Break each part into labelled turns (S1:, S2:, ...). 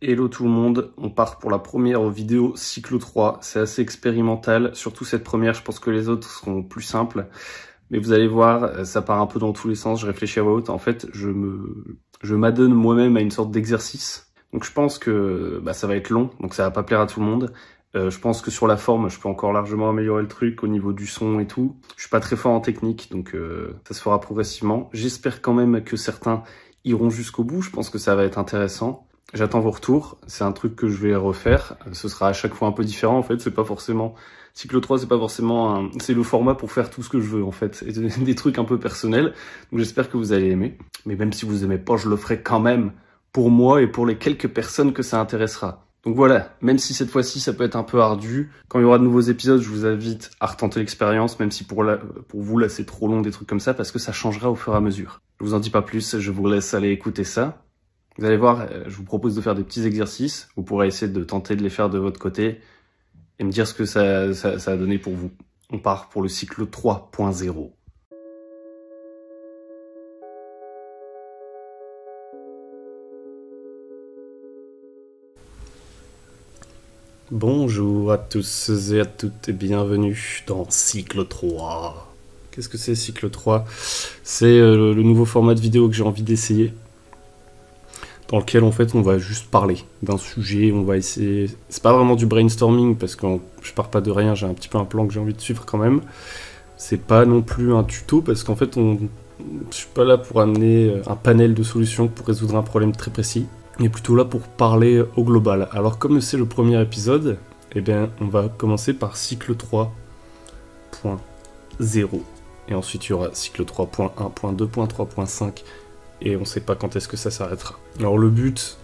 S1: Hello tout le monde, on part pour la première vidéo cycle 3, c'est assez expérimental, surtout cette première, je pense que les autres seront plus simples, mais vous allez voir, ça part un peu dans tous les sens, je réfléchis à voix haute, en fait je m'adonne moi-même à une sorte d'exercice, donc je pense que ça va être long, donc ça va pas plaire à tout le monde. Je pense que sur la forme, je peux encore largement améliorer le truc au niveau du son et tout. Je suis pas très fort en technique, donc ça se fera progressivement. J'espère quand même que certains iront jusqu'au bout, je pense que ça va être intéressant. J'attends vos retours, c'est un truc que je vais refaire, ce sera à chaque fois un peu différent en fait, c'est pas forcément... Cycle 3 c'est pas forcément un... c'est le format pour faire tout ce que je veux en fait, et des trucs un peu personnels, donc j'espère que vous allez aimer. Mais même si vous aimez pas, je le ferai quand même pour moi et pour les quelques personnes que ça intéressera. Donc voilà, même si cette fois-ci ça peut être un peu ardu, quand il y aura de nouveaux épisodes, je vous invite à retenter l'expérience, même si pour vous là c'est trop long des trucs comme ça, parce que ça changera au fur et à mesure. Je vous en dis pas plus, je vous laisse aller écouter ça. Vous allez voir, je vous propose de faire des petits exercices, vous pourrez essayer de tenter de les faire de votre côté, et me dire ce que ça a donné pour vous. On part pour le cycle 3.0. Bonjour à tous et à toutes et bienvenue dans Cycle 3. Qu'est-ce que c'est Cycle 3? C'est le nouveau format de vidéo que j'ai envie d'essayer, dans lequel en fait on va juste parler d'un sujet, on va essayer... C'est pas vraiment du brainstorming parce que je pars pas de rien, j'ai un petit peu un plan que j'ai envie de suivre quand même. C'est pas non plus un tuto parce qu'en fait je suis pas là pour amener un panel de solutions pour résoudre un problème très précis. On est plutôt là pour parler au global. Alors comme c'est le premier épisode, eh bien on va commencer par cycle 3.0. Et ensuite il y aura cycle 3.1.2.3.5 et on sait pas quand est-ce que ça s'arrêtera. Alors le but,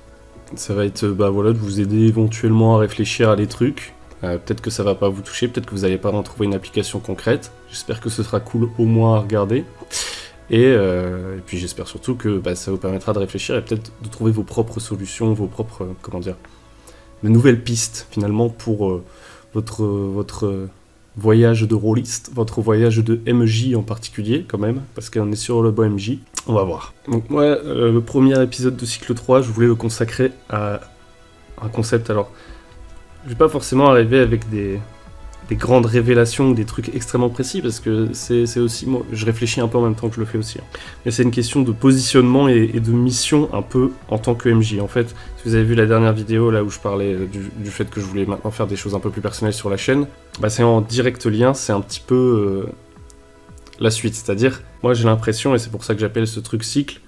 S1: ça va être voilà, de vous aider éventuellement à réfléchir à des trucs. Peut-être que ça va pas vous toucher, peut-être que vous n'allez pas en trouver une application concrète. J'espère que ce sera cool au moins à regarder. Et puis j'espère surtout que ça vous permettra de réfléchir et peut-être de trouver vos propres solutions, vos propres, de nouvelles pistes finalement pour votre voyage de rôliste, votre voyage de MJ en particulier quand même, parce qu'on est sur le bon MJ. On va voir. Donc moi, le premier épisode de cycle 3, je voulais le consacrer à un concept. Alors, je vais pas forcément arriver avec des grandes révélations ou des trucs extrêmement précis, parce que c'est aussi... Moi, je réfléchis un peu en même temps que je le fais aussi. Mais c'est une question de positionnement et de mission un peu en tant que MJ. En fait, si vous avez vu la dernière vidéo là où je parlais du fait que je voulais maintenant faire des choses un peu plus personnelles sur la chaîne, c'est en direct lien, c'est un petit peu la suite. C'est-à-dire, moi j'ai l'impression, et c'est pour ça que j'appelle ce truc cycle,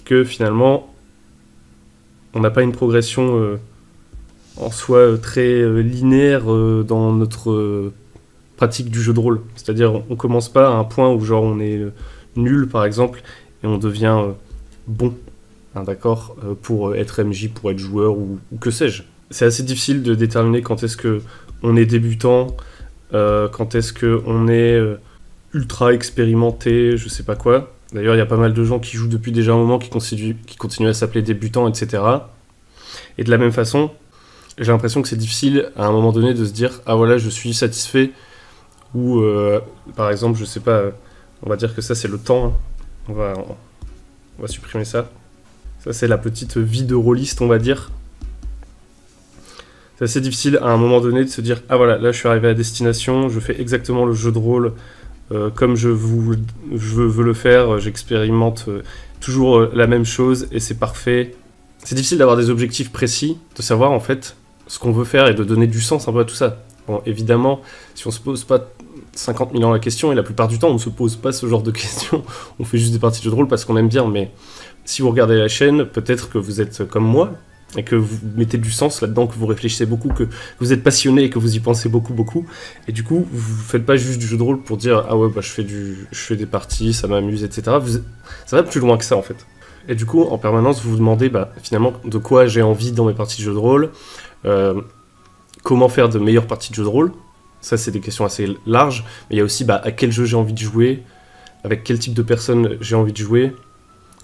S1: que finalement, on n'a pas une progression... en soi très linéaire dans notre pratique du jeu de rôle. C'est-à-dire on commence pas à un point où genre on est nul par exemple et on devient bon, d'accord, pour être MJ, pour être joueur ou que sais-je. C'est assez difficile de déterminer quand est-ce que on est débutant, quand est-ce que on est ultra expérimenté, je sais pas quoi. D'ailleurs il y a pas mal de gens qui jouent depuis déjà un moment qui continuent à s'appeler débutants, etc. Et de la même façon, j'ai l'impression que c'est difficile à un moment donné de se dire « Ah voilà, je suis satisfait » ou par exemple, je sais pas, on va dire que ça c'est le temps, hein. On va supprimer ça. Ça c'est la petite vie de rôliste, on va dire. C'est assez difficile à un moment donné de se dire « Ah voilà, là je suis arrivé à destination, je fais exactement le jeu de rôle comme je veux le faire, j'expérimente toujours la même chose et c'est parfait. » C'est difficile d'avoir des objectifs précis, de savoir en fait ce qu'on veut faire et de donner du sens un peu à tout ça. Bon, évidemment, si on se pose pas 50 000 ans la question, et la plupart du temps on ne se pose pas ce genre de questions, on fait juste des parties de jeu de rôle parce qu'on aime bien, mais si vous regardez la chaîne, peut-être que vous êtes comme moi, et que vous mettez du sens là-dedans, que vous réfléchissez beaucoup, que vous êtes passionné et que vous y pensez beaucoup, et du coup, vous faites pas juste du jeu de rôle pour dire « Ah ouais, je fais des parties, ça m'amuse, etc. » Ça va plus loin que ça en fait. Et du coup, en permanence, vous vous demandez finalement de quoi j'ai envie dans mes parties de jeu de rôle, comment faire de meilleures parties de jeu de rôle. Ça, c'est des questions assez larges. Mais il y a aussi à quel jeu j'ai envie de jouer, avec quel type de personne j'ai envie de jouer,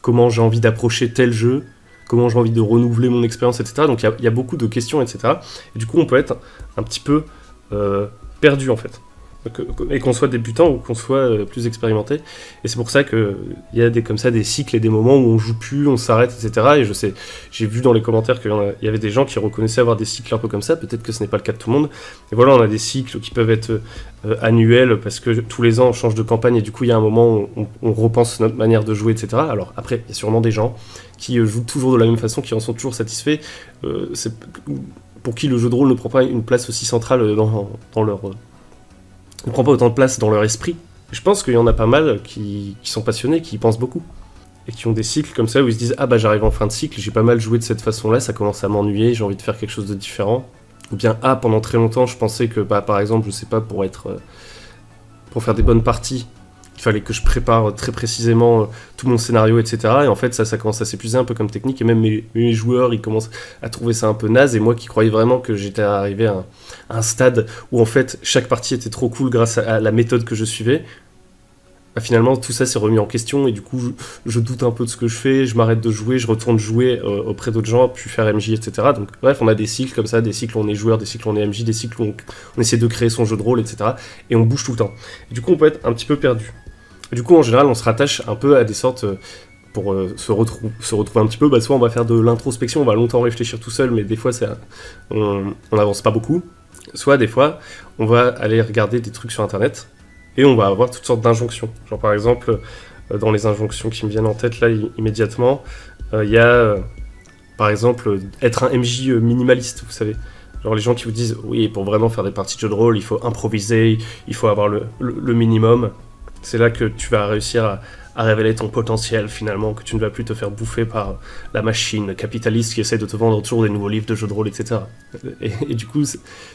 S1: comment j'ai envie d'approcher tel jeu, comment j'ai envie de renouveler mon expérience, etc. Donc il y a beaucoup de questions, etc. Et du coup, on peut être un petit peu perdu, en fait. et qu'on soit débutant ou qu'on soit plus expérimenté. Et c'est pour ça qu'il y a comme ça des cycles et des moments où on joue plus, on s'arrête, etc. Et je sais, j'ai vu dans les commentaires qu'il y avait des gens qui reconnaissaient avoir des cycles un peu comme ça. Peut-être que ce n'est pas le cas de tout le monde. Et voilà, on a des cycles qui peuvent être annuels parce que tous les ans on change de campagne et du coup il y a un moment où on repense notre manière de jouer, etc. Alors après, il y a sûrement des gens qui jouent toujours de la même façon, qui en sont toujours satisfaits. Pour qui le jeu de rôle ne prend pas une place aussi centrale dans leur... ne prend pas autant de place dans leur esprit. Je pense qu'il y en a pas mal qui sont passionnés, qui y pensent beaucoup. Et qui ont des cycles comme ça où ils se disent « Ah bah j'arrive en fin de cycle, j'ai pas mal joué de cette façon-là, ça commence à m'ennuyer, j'ai envie de faire quelque chose de différent. » Ou bien « Ah, pendant très longtemps, je pensais que, bah, par exemple, je sais pas, pour faire des bonnes parties, il fallait que je prépare très précisément tout mon scénario, etc. Et en fait, ça commence à s'épuiser un peu comme technique. Et même mes joueurs, ils commencent à trouver ça un peu naze. Et moi qui croyais vraiment que j'étais arrivé à un stade où en fait, chaque partie était trop cool grâce à la méthode que je suivais, bah, finalement, tout ça s'est remis en question. Et du coup, je doute un peu de ce que je fais. Je m'arrête de jouer, je retourne jouer auprès d'autres gens, puis faire MJ, etc. Donc bref, on a des cycles comme ça, des cycles où on est joueur, des cycles où on est MJ, des cycles où on essaie de créer son jeu de rôle, etc. Et on bouge tout le temps. Et du coup, on peut être un petit peu perdu. Du coup, en général, on se rattache un peu à des sortes, pour se retrouver un petit peu, bah, soit on va faire de l'introspection, on va longtemps réfléchir tout seul, mais des fois, on n'avance pas beaucoup. Soit, des fois, on va aller regarder des trucs sur Internet, et on va avoir toutes sortes d'injonctions. Genre, par exemple, dans les injonctions qui me viennent en tête, là, immédiatement, il y a, par exemple, être un MJ minimaliste, vous savez. Genre les gens qui vous disent, oui, pour vraiment faire des parties de jeu de rôle, il faut improviser, il faut avoir le minimum. C'est là que tu vas réussir à révéler ton potentiel finalement, que tu ne vas plus te faire bouffer par la machine capitaliste qui essaie de te vendre toujours des nouveaux livres de jeux de rôle, etc. Et du coup,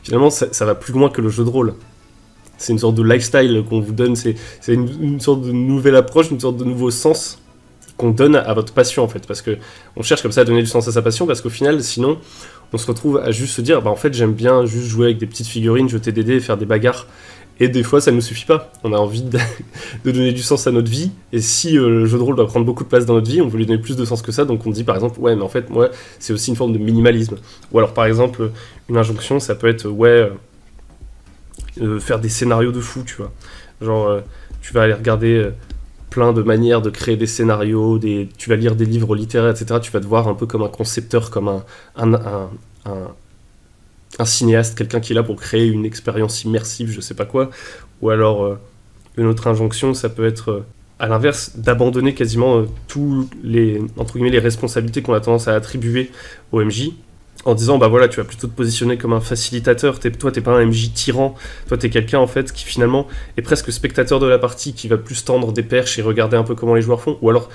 S1: finalement, ça va plus loin que le jeu de rôle. C'est une sorte de lifestyle qu'on vous donne, c'est une sorte de nouvelle approche, une sorte de nouveau sens qu'on donne à votre passion en fait. Parce que on cherche comme ça à donner du sens à sa passion, parce qu'au final, sinon, on se retrouve à juste se dire, bah en fait, j'aime bien juste jouer avec des petites figurines, jeter des dés et faire des bagarres. Et des fois, ça ne nous suffit pas. On a envie de donner du sens à notre vie. Et si le jeu de rôle doit prendre beaucoup de place dans notre vie, on veut lui donner plus de sens que ça. Donc on dit par exemple, ouais, mais en fait, moi, c'est aussi une forme de minimalisme. Ou alors par exemple, une injonction, ça peut être, ouais, faire des scénarios de fou, tu vois. Genre, tu vas aller regarder plein de manières de créer des scénarios, tu vas lire des livres littéraires, etc. Tu vas te voir un peu comme un concepteur, comme un cinéaste, quelqu'un qui est là pour créer une expérience immersive, je sais pas quoi. Ou alors, une autre injonction, ça peut être, à l'inverse, d'abandonner quasiment tous les, entre guillemets, les responsabilités qu'on a tendance à attribuer au MJ, en disant, bah voilà, tu vas plutôt te positionner comme un facilitateur, toi t'es pas un MJ tyran, toi t'es quelqu'un en fait qui finalement est presque spectateur de la partie, qui va plus tendre des perches et regarder un peu comment les joueurs font. Ou alors,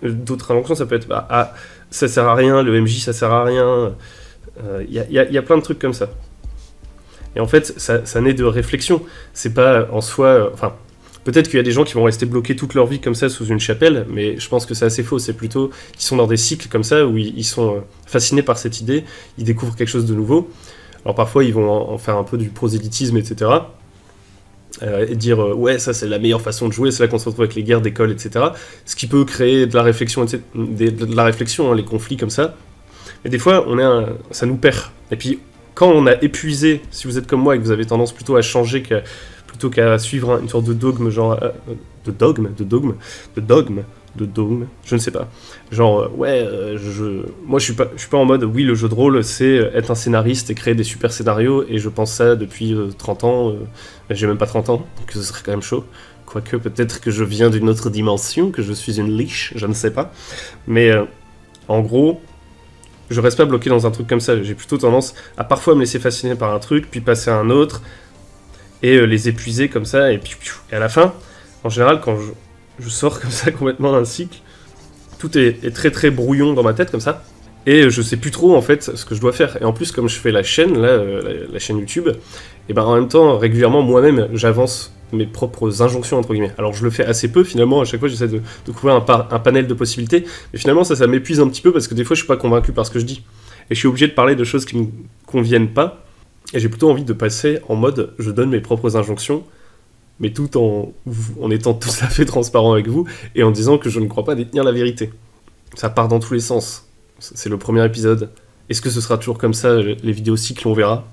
S1: d'autres injonctions, ça peut être, bah, ah, ça sert à rien, le MJ ça sert à rien... y a plein de trucs comme ça. Et en fait, ça naît de réflexion. C'est pas en soi... Enfin, peut-être qu'il y a des gens qui vont rester bloqués toute leur vie comme ça sous une chapelle, mais je pense que c'est assez faux. C'est plutôt qu'ils sont dans des cycles comme ça où ils sont fascinés par cette idée, ils découvrent quelque chose de nouveau. Alors parfois, ils vont en faire un peu du prosélytisme, etc. Et dire ouais, ça c'est la meilleure façon de jouer, c'est là qu'on se retrouve avec les guerres d'école, etc. Ce qui peut créer de la réflexion, de la réflexion, hein, les conflits comme ça. Et des fois, ça nous perd. Et puis, quand on a épuisé, si vous êtes comme moi et que vous avez tendance plutôt à changer plutôt qu'à suivre une sorte de dogme, genre... de dogme, je ne sais pas. Genre, ouais, moi je suis pas en mode, oui, le jeu de rôle, c'est être un scénariste et créer des super scénarios, et je pense ça depuis 30 ans, j'ai même pas 30 ans, donc ce serait quand même chaud. Quoique, peut-être que je viens d'une autre dimension, que je suis une liche, je ne sais pas. Mais, en gros... je reste pas bloqué dans un truc comme ça, j'ai plutôt tendance à parfois me laisser fasciner par un truc, puis passer à un autre, et les épuiser comme ça, et puis à la fin, en général, quand je sors comme ça complètement d'un cycle, tout est très très brouillon dans ma tête comme ça, et je sais plus trop en fait ce que je dois faire. Et en plus, comme je fais la chaîne, là, la chaîne YouTube, et ben en même temps, régulièrement, moi-même, j'avance mes propres injonctions entre guillemets. Alors je le fais assez peu finalement, à chaque fois j'essaie de trouver un panel de possibilités, mais finalement ça m'épuise un petit peu parce que des fois je suis pas convaincu par ce que je dis. Et je suis obligé de parler de choses qui me conviennent pas, et j'ai plutôt envie de passer en mode je donne mes propres injonctions, mais tout en étant tout à fait transparent avec vous, et en disant que je ne crois pas détenir la vérité. Ça part dans tous les sens. C'est le premier épisode, Est-ce que ce sera toujours comme ça, les vidéos cycles, on verra.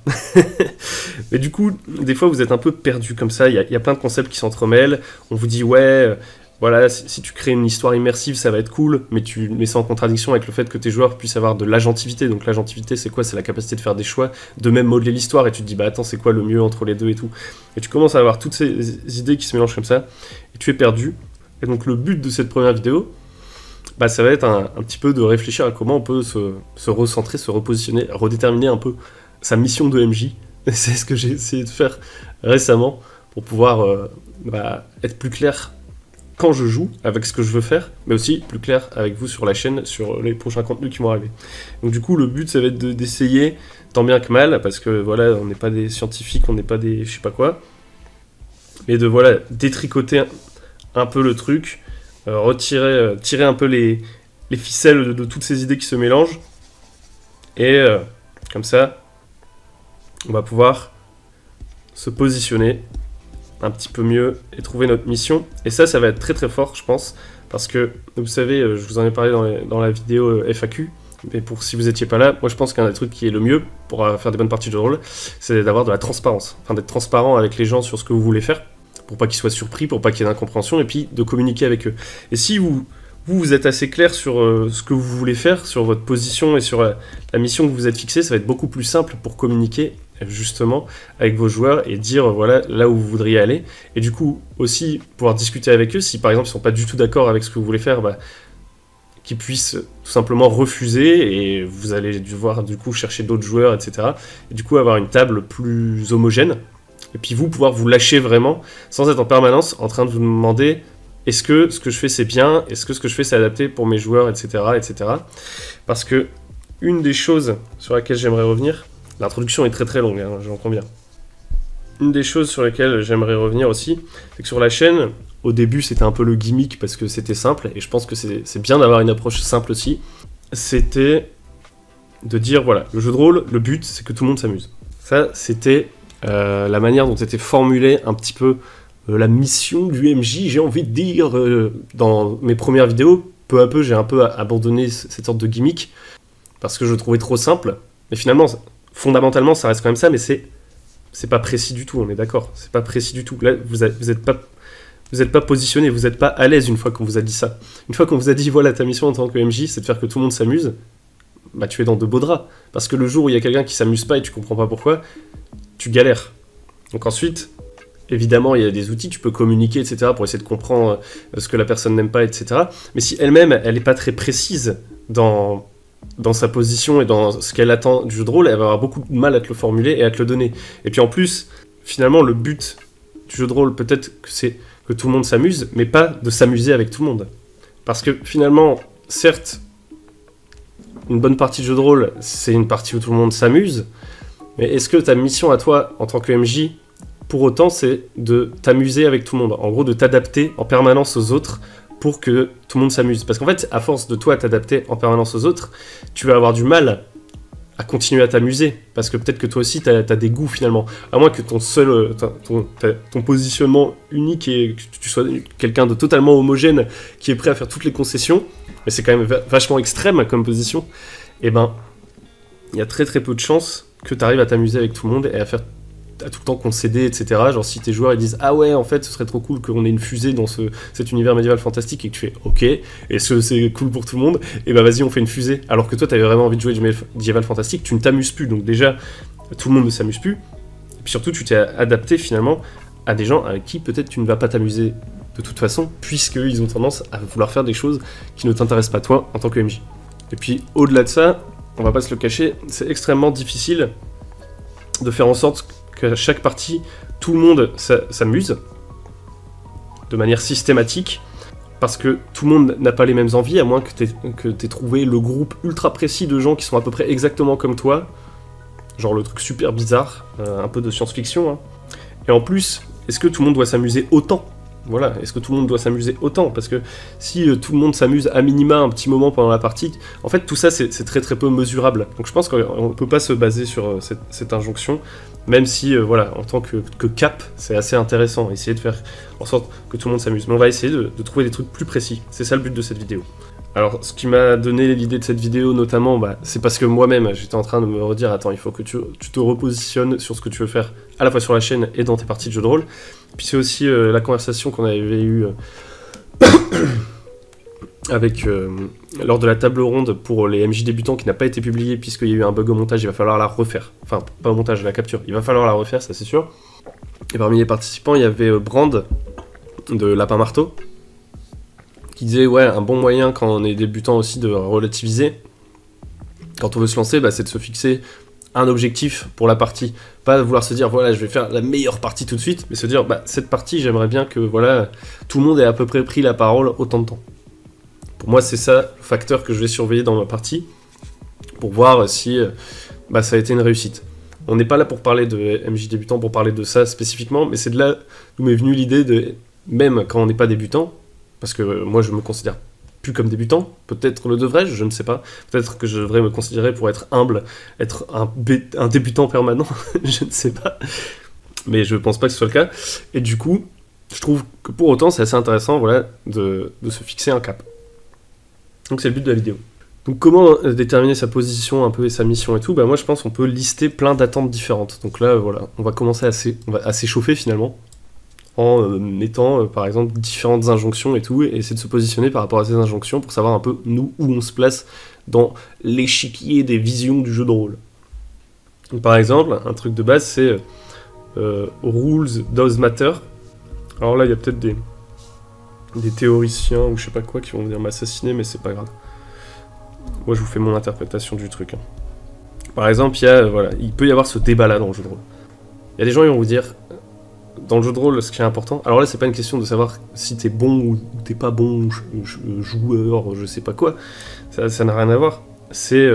S1: Mais du coup, des fois, vous êtes un peu perdu comme ça. Il y a plein de concepts qui s'entremêlent. On vous dit, ouais, voilà, si tu crées une histoire immersive, ça va être cool, mais tu mets ça en contradiction avec le fait que tes joueurs puissent avoir de l'agentivité. Donc l'agentivité, c'est quoi? C'est la capacité de faire des choix, de même modeler l'histoire, et tu te dis, bah attends, c'est quoi le mieux entre les deux et tout. Et tu commences à avoir toutes ces idées qui se mélangent comme ça, et tu es perdu. Et donc le but de cette première vidéo, bah, ça va être un petit peu de réfléchir à comment on peut se recentrer, se repositionner, redéterminer un peu sa mission de MJ. C'est ce que j'ai essayé de faire récemment pour pouvoir être plus clair quand je joue avec ce que je veux faire, mais aussi plus clair avec vous sur la chaîne, sur les prochains contenus qui vont arriver. Donc du coup, le but, ça va être d'essayer, tant bien que mal, parce que voilà, on n'est pas des scientifiques, on n'est pas des je sais pas quoi, mais de voilà, détricoter un peu le truc, tirer un peu les ficelles de toutes ces idées qui se mélangent, et comme ça, on va pouvoir se positionner un petit peu mieux et trouver notre mission. Et ça va être très très fort, je pense, parce que, vous savez, je vous en ai parlé dans la vidéo FAQ, mais pour si vous étiez pas là, moi je pense qu'un des trucs qui est le mieux pour faire des bonnes parties de rôle, c'est d'avoir de la transparence, enfin d'être transparent avec les gens sur ce que vous voulez faire, pour pas qu'ils soient surpris, pour pas qu'il y ait d'incompréhension, et puis de communiquer avec eux. Et si vous êtes assez clair sur ce que vous voulez faire, sur votre position et sur la mission que vous êtes fixée, ça va être beaucoup plus simple pour communiquer justement avec vos joueurs et dire voilà là où vous voudriez aller, et du coup aussi pouvoir discuter avec eux si par exemple ils sont pas du tout d'accord avec ce que vous voulez faire, qu'ils puissent tout simplement refuser, et vous allez devoir du coup chercher d'autres joueurs, etc. Et du coup avoir une table plus homogène, et puis vous pouvoir vous lâcher vraiment sans être en permanence en train de vous demander est-ce que ce que je fais c'est bien, est-ce que ce que je fais c'est adapté pour mes joueurs, etc. Parce que une des choses sur laquelle j'aimerais revenir, l'introduction est très très longue, hein, j'entends bien. Une des choses sur lesquelles j'aimerais revenir aussi, c'est que sur la chaîne, au début c'était un peu le gimmick parce que c'était simple, et je pense que c'est bien d'avoir une approche simple aussi, c'était de dire voilà, le jeu de rôle, le but c'est que tout le monde s'amuse. Ça c'était la manière dont était formulée un petit peu la mission du MJ, j'ai envie de dire, dans mes premières vidéos. Peu à peu j'ai un peu abandonné cette sorte de gimmick, parce que je le trouvais trop simple, mais finalement, fondamentalement ça reste quand même ça, mais c'est pas précis du tout, on est d'accord, c'est pas précis du tout. Là, vous êtes pas positionné, vous êtes pas à l'aise une fois qu'on vous a dit ça. Une fois qu'on vous a dit, voilà, ta mission en tant que MJ, c'est de faire que tout le monde s'amuse, bah tu es dans de beaux draps. Parce que le jour où il y a quelqu'un qui s'amuse pas et tu comprends pas pourquoi, tu galères. Donc ensuite, évidemment, il y a des outils, tu peux communiquer, etc., pour essayer de comprendre ce que la personne n'aime pas, etc. Mais si elle-même, elle n'est pas très précise dans sa position et dans ce qu'elle attend du jeu de rôle, elle va avoir beaucoup de mal à te le formuler et à te le donner. Et puis en plus, finalement, le but du jeu de rôle, peut-être que c'est que tout le monde s'amuse, mais pas de s'amuser avec tout le monde. Parce que finalement, certes, une bonne partie de jeu de rôle, c'est une partie où tout le monde s'amuse, mais est-ce que ta mission à toi, en tant que MJ, pour autant, c'est de t'amuser avec tout le monde, en gros de t'adapter en permanence aux autres pour que tout le monde s'amuse. Parce qu'en fait, à force de toi t'adapter en permanence aux autres, tu vas avoir du mal à continuer à t'amuser, parce que peut-être que toi aussi t'as des goûts finalement, à moins que ton positionnement unique et que tu sois quelqu'un de totalement homogène qui est prêt à faire toutes les concessions, mais c'est quand même vachement extrême comme position, et ben il y a très très peu de chances que tu arrives à t'amuser avec tout le monde et à tout le temps concéder, etc. Genre si tes joueurs ils disent ah ouais en fait ce serait trop cool qu'on ait une fusée dans cet univers médiéval fantastique, et que tu fais ok, et c'est cool pour tout le monde, et bah vas-y on fait une fusée, alors que toi t'avais vraiment envie de jouer du médiéval fantastique, tu ne t'amuses plus, donc déjà tout le monde ne s'amuse plus, et puis surtout tu t'es adapté finalement à des gens avec qui peut-être tu ne vas pas t'amuser de toute façon, puisqu'ils ont tendance à vouloir faire des choses qui ne t'intéressent pas toi en tant que MJ. Et puis au-delà de ça, on va pas se le cacher, c'est extrêmement difficile de faire en sorte qu'à chaque partie, tout le monde s'amuse de manière systématique, parce que tout le monde n'a pas les mêmes envies, à moins que t'aies trouvé le groupe ultra précis de gens qui sont à peu près exactement comme toi, genre le truc super bizarre, un peu de science-fiction, hein. Et en plus, est-ce que tout le monde doit s'amuser autant ? Voilà, est-ce que tout le monde doit s'amuser autant ? Parce que si tout le monde s'amuse à minima un petit moment pendant la partie, en fait tout ça c'est très très peu mesurable. Donc je pense qu'on ne peut pas se baser sur cette injonction, même si voilà, en tant que cap, c'est assez intéressant, essayer de faire en sorte que tout le monde s'amuse. Mais on va essayer de trouver des trucs plus précis, c'est ça le but de cette vidéo. Alors, ce qui m'a donné l'idée de cette vidéo, notamment, bah, c'est parce que moi-même, j'étais en train de me redire, attends, il faut que tu te repositionnes sur ce que tu veux faire, à la fois sur la chaîne et dans tes parties de jeux de rôle. Puis c'est aussi la conversation qu'on avait eue avec lors de la table ronde pour les MJ débutants qui n'a pas été publiée, puisqu'il y a eu un bug au montage, il va falloir la refaire. Enfin, pas au montage, à la capture, il va falloir la refaire, ça c'est sûr. Et parmi les participants, il y avait Brand, de Lapin Marteau, qui disait ouais, un bon moyen quand on est débutant aussi de relativiser quand on veut se lancer, bah, c'est de se fixer un objectif pour la partie, pas vouloir se dire voilà je vais faire la meilleure partie tout de suite, mais se dire bah cette partie j'aimerais bien que voilà tout le monde ait à peu près pris la parole autant de temps. Pour moi c'est ça le facteur que je vais surveiller dans ma partie pour voir si bah, ça a été une réussite. On n'est pas là pour parler de MJ débutant, pour parler de ça spécifiquement, mais c'est de là d'où m'est venue l'idée de, même quand on n'est pas débutant, parce que moi je me considère plus comme débutant, peut-être le devrais-je, je ne sais pas, peut-être que je devrais me considérer pour être humble, être un débutant permanent, je ne sais pas, mais je pense pas que ce soit le cas, et du coup, je trouve que pour autant c'est assez intéressant voilà, de se fixer un cap. Donc c'est le but de la vidéo. Donc comment déterminer sa position un peu et sa mission et tout, bah moi je pense qu'on peut lister plein d'attentes différentes. Donc là voilà, on va commencer à s'échauffer finalement, en mettant par exemple différentes injonctions et tout, et essayer de se positionner par rapport à ces injonctions pour savoir un peu nous où on se place dans l'échiquier des visions du jeu de rôle. Donc, par exemple, un truc de base c'est Rules Does Matter. Alors là il y a peut-être des théoriciens ou je sais pas quoi qui vont venir m'assassiner, mais c'est pas grave. Moi je vous fais mon interprétation du truc. Par exemple, il peut y avoir ce débat là dans le jeu de rôle. Il y a des gens qui vont vous dire dans le jeu de rôle, ce qui est important, alors là c'est pas une question de savoir si t'es bon ou t'es pas bon joueur, je sais pas quoi, ça n'a rien à voir, c'est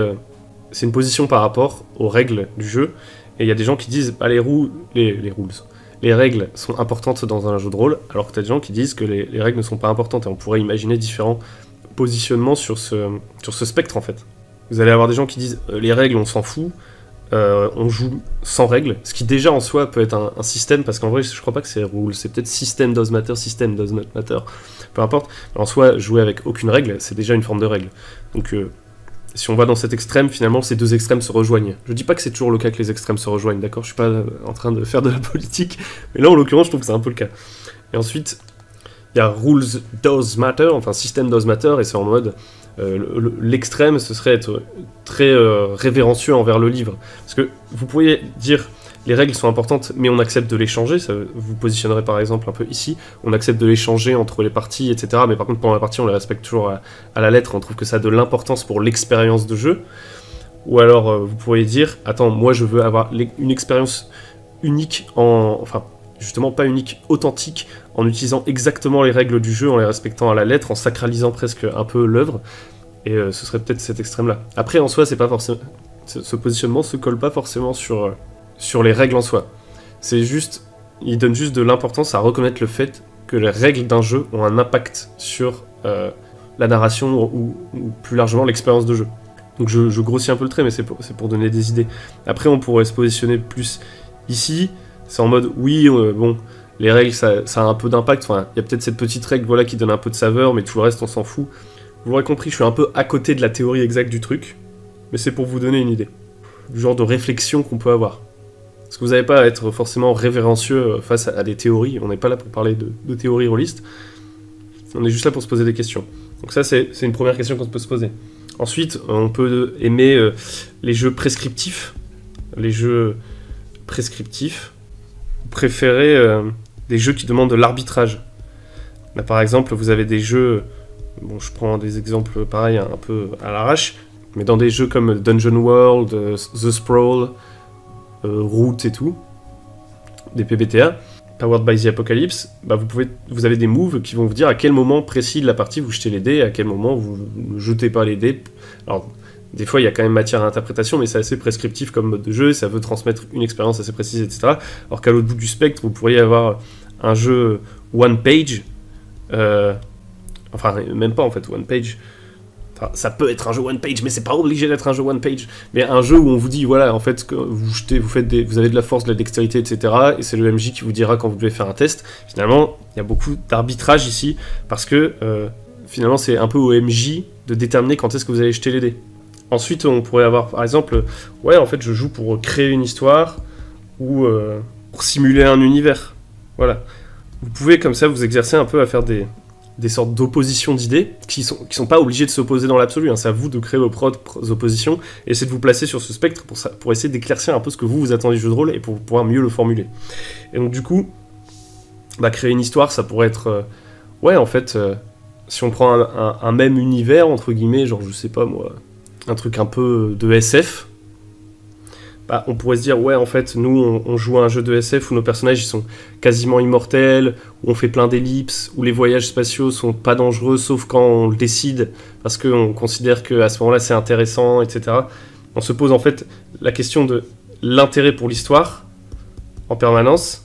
S1: une position par rapport aux règles du jeu, et il y a des gens qui disent bah, les règles sont importantes dans un jeu de rôle, alors que t'as des gens qui disent que les règles ne sont pas importantes, et on pourrait imaginer différents positionnements sur ce spectre en fait. Vous allez avoir des gens qui disent les règles on s'en fout, on joue sans règles, ce qui déjà en soi peut être un système, parce qu'en vrai je crois pas que c'est rule, c'est peut-être system does matter, system does not matter, peu importe, en soi jouer avec aucune règle c'est déjà une forme de règle, donc si on va dans cet extrême, finalement ces deux extrêmes se rejoignent. Je dis pas que c'est toujours le cas que les extrêmes se rejoignent, d'accord, je suis pas en train de faire de la politique, mais là en l'occurrence je trouve que c'est un peu le cas. Et ensuite il y a rules does matter, enfin system does matter, et c'est en mode l'extrême, ce serait être très révérencieux envers le livre. Parce que vous pourriez dire, les règles sont importantes, mais on accepte de les changer, ça vous positionnerez par exemple un peu ici, on accepte de les changer entre les parties, etc. Mais par contre, pendant la partie, on les respecte toujours à la lettre, on trouve que ça a de l'importance pour l'expérience de jeu. Ou alors, vous pourriez dire, attends, moi je veux avoir une expérience unique enfin, justement pas unique, authentique, en utilisant exactement les règles du jeu, en les respectant à la lettre, en sacralisant presque un peu l'œuvre, et ce serait peut-être cet extrême-là. Après, en soi, c'est pas forcément... ce positionnement se colle pas forcément sur les règles en soi. C'est juste... il donne juste de l'importance à reconnaître le fait que les règles d'un jeu ont un impact sur la narration, ou plus largement l'expérience de jeu. Donc je grossis un peu le trait, mais c'est pour donner des idées. Après, on pourrait se positionner plus ici, c'est en mode, oui, bon... les règles, ça a un peu d'impact, enfin, il y a peut-être cette petite règle voilà, qui donne un peu de saveur, mais tout le reste, on s'en fout. Vous l'aurez compris, je suis un peu à côté de la théorie exacte du truc, mais c'est pour vous donner une idée, du genre de réflexion qu'on peut avoir. Parce que vous n'avez pas à être forcément révérencieux face à des théories, on n'est pas là pour parler de théories rôlistes, on est juste là pour se poser des questions. Donc ça, c'est une première question qu'on peut se poser. Ensuite, on peut aimer les jeux prescriptifs. Les jeux prescriptifs, préférez des jeux qui demandent de l'arbitrage. Là, par exemple, vous avez des jeux, bon, je prends des exemples pareils un peu à l'arrache, mais dans des jeux comme Dungeon World, The Sprawl, Root et tout, des PBTA, Powered by the Apocalypse, bah vous avez des moves qui vont vous dire à quel moment précis de la partie vous jetez les dés, à quel moment vous ne jetez pas les dés. Alors, des fois, il y a quand même matière à interprétation, mais c'est assez prescriptif comme mode de jeu, ça veut transmettre une expérience assez précise, etc. Alors qu'à l'autre bout du spectre, vous pourriez avoir un jeu one page, enfin, même pas en fait, one page. Enfin, ça peut être un jeu one page, mais c'est pas obligé d'être un jeu one page. Mais un jeu où on vous dit, voilà, en fait, que vous jetez, vous avez de la force, de la dextérité, etc. Et c'est le MJ qui vous dira quand vous devez faire un test. Finalement, il y a beaucoup d'arbitrage ici, parce que finalement, c'est un peu au MJ de déterminer quand est-ce que vous allez jeter les dés. Ensuite, on pourrait avoir, par exemple, ouais, en fait, je joue pour créer une histoire ou pour simuler un univers. Voilà. Vous pouvez, comme ça, vous exercer un peu à faire des sortes d'oppositions d'idées qui sont pas obligées de s'opposer dans l'absolu. Hein. C'est à vous de créer vos propres oppositions et essayer de vous placer sur ce spectre pour essayer d'éclaircir un peu ce que vous attendez du jeu de rôle et pour pouvoir mieux le formuler. Et donc, du coup, créer une histoire, ça pourrait être... ouais, en fait, si on prend un même univers, entre guillemets, genre, je sais pas moi, un truc un peu de SF, on pourrait se dire, ouais, en fait, nous, on joue à un jeu de SF où nos personnages, ils sont quasiment immortels, où on fait plein d'ellipses, où les voyages spatiaux sont pas dangereux, sauf quand on le décide, parce qu'on considère qu'à ce moment-là, c'est intéressant, etc. On se pose, en fait, la question de l'intérêt pour l'histoire, en permanence,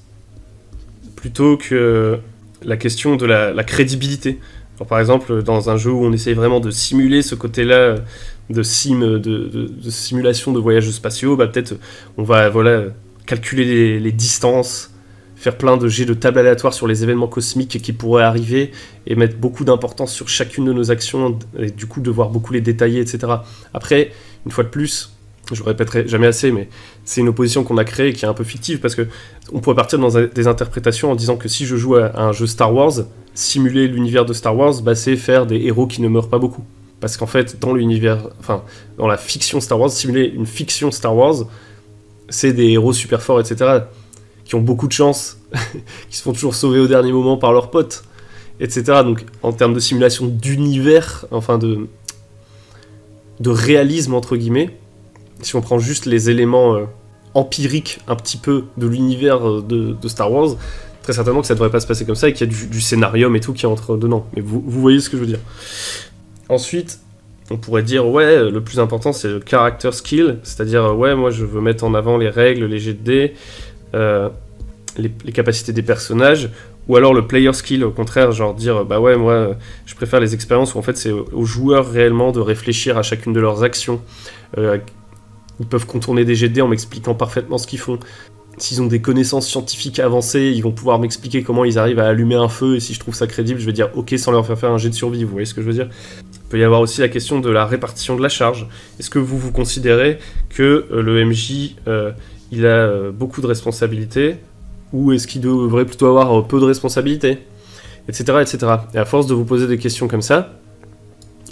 S1: plutôt que la question de la crédibilité. Alors, par exemple, dans un jeu où on essaye vraiment de simuler ce côté-là de simulation de voyages spatiaux, peut-être on va calculer les distances, faire plein de jets de table aléatoires sur les événements cosmiques qui pourraient arriver et mettre beaucoup d'importance sur chacune de nos actions et du coup devoir beaucoup les détailler, etc. Après, une fois de plus, je le répéterai jamais assez, mais c'est une opposition qu'on a créée qui est un peu fictive parce que on pourrait partir dans des interprétations en disant que si je joue à un jeu Star Wars, simuler l'univers de Star Wars, c'est faire des héros qui ne meurent pas beaucoup. Parce qu'en fait, dans la fiction Star Wars, simuler une fiction Star Wars, c'est des héros super forts, etc., qui ont beaucoup de chance, qui se font toujours sauver au dernier moment par leurs potes, etc. Donc, en termes de simulation d'univers, enfin de réalisme, entre guillemets, si on prend juste les éléments empiriques, un petit peu, de l'univers de Star Wars, très certainement que ça devrait pas se passer comme ça, et qu'il y a du scénarium et tout qui entre dedans. Mais vous voyez ce que je veux dire. Ensuite, on pourrait dire, ouais, le plus important, c'est le character skill, c'est-à-dire, ouais, moi, je veux mettre en avant les règles, les jets de dés, les capacités des personnages, ou alors le player skill, au contraire, genre dire, ouais, moi, je préfère les expériences où, en fait, c'est aux joueurs réellement de réfléchir à chacune de leurs actions. Ils peuvent contourner des jets de dés en m'expliquant parfaitement ce qu'ils font. S'ils ont des connaissances scientifiques avancées, ils vont pouvoir m'expliquer comment ils arrivent à allumer un feu, et si je trouve ça crédible, je vais dire ok sans leur faire un jet de survie, vous voyez ce que je veux dire. Il peut y avoir aussi la question de la répartition de la charge. Est-ce que vous considérez que le MJ, il a beaucoup de responsabilités, ou est-ce qu'il devrait plutôt avoir peu de responsabilités, etc., etc. Et à force de vous poser des questions comme ça,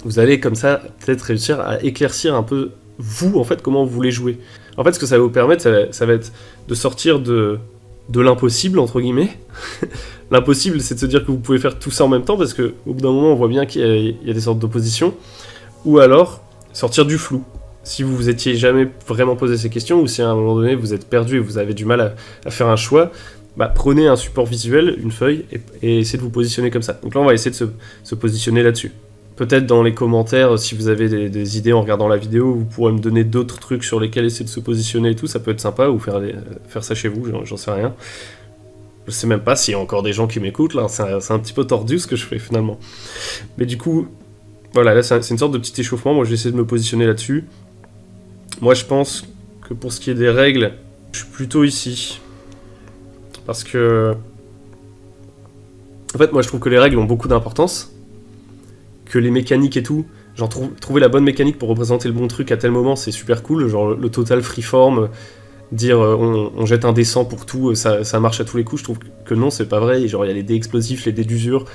S1: vous allez comme ça peut-être réussir à éclaircir un peu vous, en fait, comment vous voulez jouer. En fait, ce que ça va vous permettre, ça va être de sortir de l'impossible, entre guillemets. L'impossible, c'est de se dire que vous pouvez faire tout ça en même temps, parce qu'au bout d'un moment, on voit bien qu'il y a des sortes d'oppositions. Ou alors, sortir du flou. Si vous vous étiez jamais vraiment posé ces questions, ou si à un moment donné, vous êtes perdu et vous avez du mal à faire un choix, prenez un support visuel, une feuille, et essayez de vous positionner comme ça. Donc là, on va essayer de se positionner là-dessus. Peut-être dans les commentaires, si vous avez des idées en regardant la vidéo, vous pourrez me donner d'autres trucs sur lesquels essayer de se positionner et tout, ça peut être sympa, ou faire ça chez vous, j'en sais rien. Je sais même pas s'il y a encore des gens qui m'écoutent, là, c'est un petit peu tordu ce que je fais finalement. Mais du coup, voilà, là c'est une sorte de petit échauffement, moi je vais essayer de me positionner là-dessus. Moi je pense que pour ce qui est des règles, je suis plutôt ici. Parce que... En fait, moi je trouve que les règles ont beaucoup d'importance. Que les mécaniques et tout, genre trouver la bonne mécanique pour représenter le bon truc à tel moment, c'est super cool, genre le total freeform, dire on jette un dé 100 pour tout, ça marche à tous les coups, je trouve que non, c'est pas vrai, genre il y a les dés explosifs, les dés d'usure,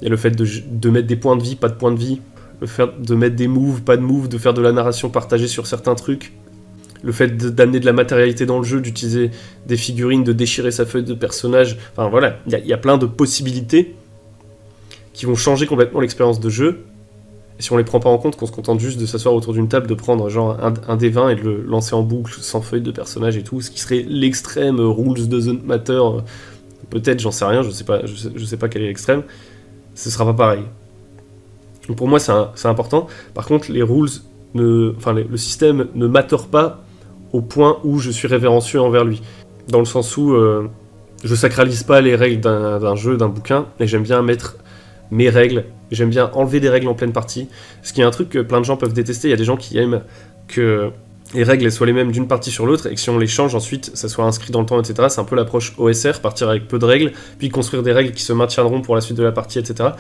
S1: il y a le fait de mettre des points de vie, pas de points de vie, le fait de mettre des moves, pas de moves, de faire de la narration partagée sur certains trucs, le fait d'amener de la matérialité dans le jeu, d'utiliser des figurines, de déchirer sa feuille de personnage, enfin voilà, il y a plein de possibilités qui vont changer complètement l'expérience de jeu, et si on les prend pas en compte, qu'on se contente juste de s'asseoir autour d'une table, de prendre genre un des 20 et de le lancer en boucle sans feuille de personnage et tout, ce qui serait l'extrême rules doesn't matter, peut-être, j'en sais rien, je sais pas quel est l'extrême, ce sera pas pareil. Donc pour moi c'est important. Par contre les rules, le système ne matter pas au point où je suis révérencieux envers lui, dans le sens où je sacralise pas les règles d'un jeu, d'un bouquin, et j'aime bien mettre mes règles, j'aime bien enlever des règles en pleine partie, ce qui est un truc que plein de gens peuvent détester. Il y a des gens qui aiment que les règles elles soient les mêmes d'une partie sur l'autre et que si on les change ensuite, ça soit inscrit dans le temps, etc. C'est un peu l'approche OSR, partir avec peu de règles, puis construire des règles qui se maintiendront pour la suite de la partie, etc.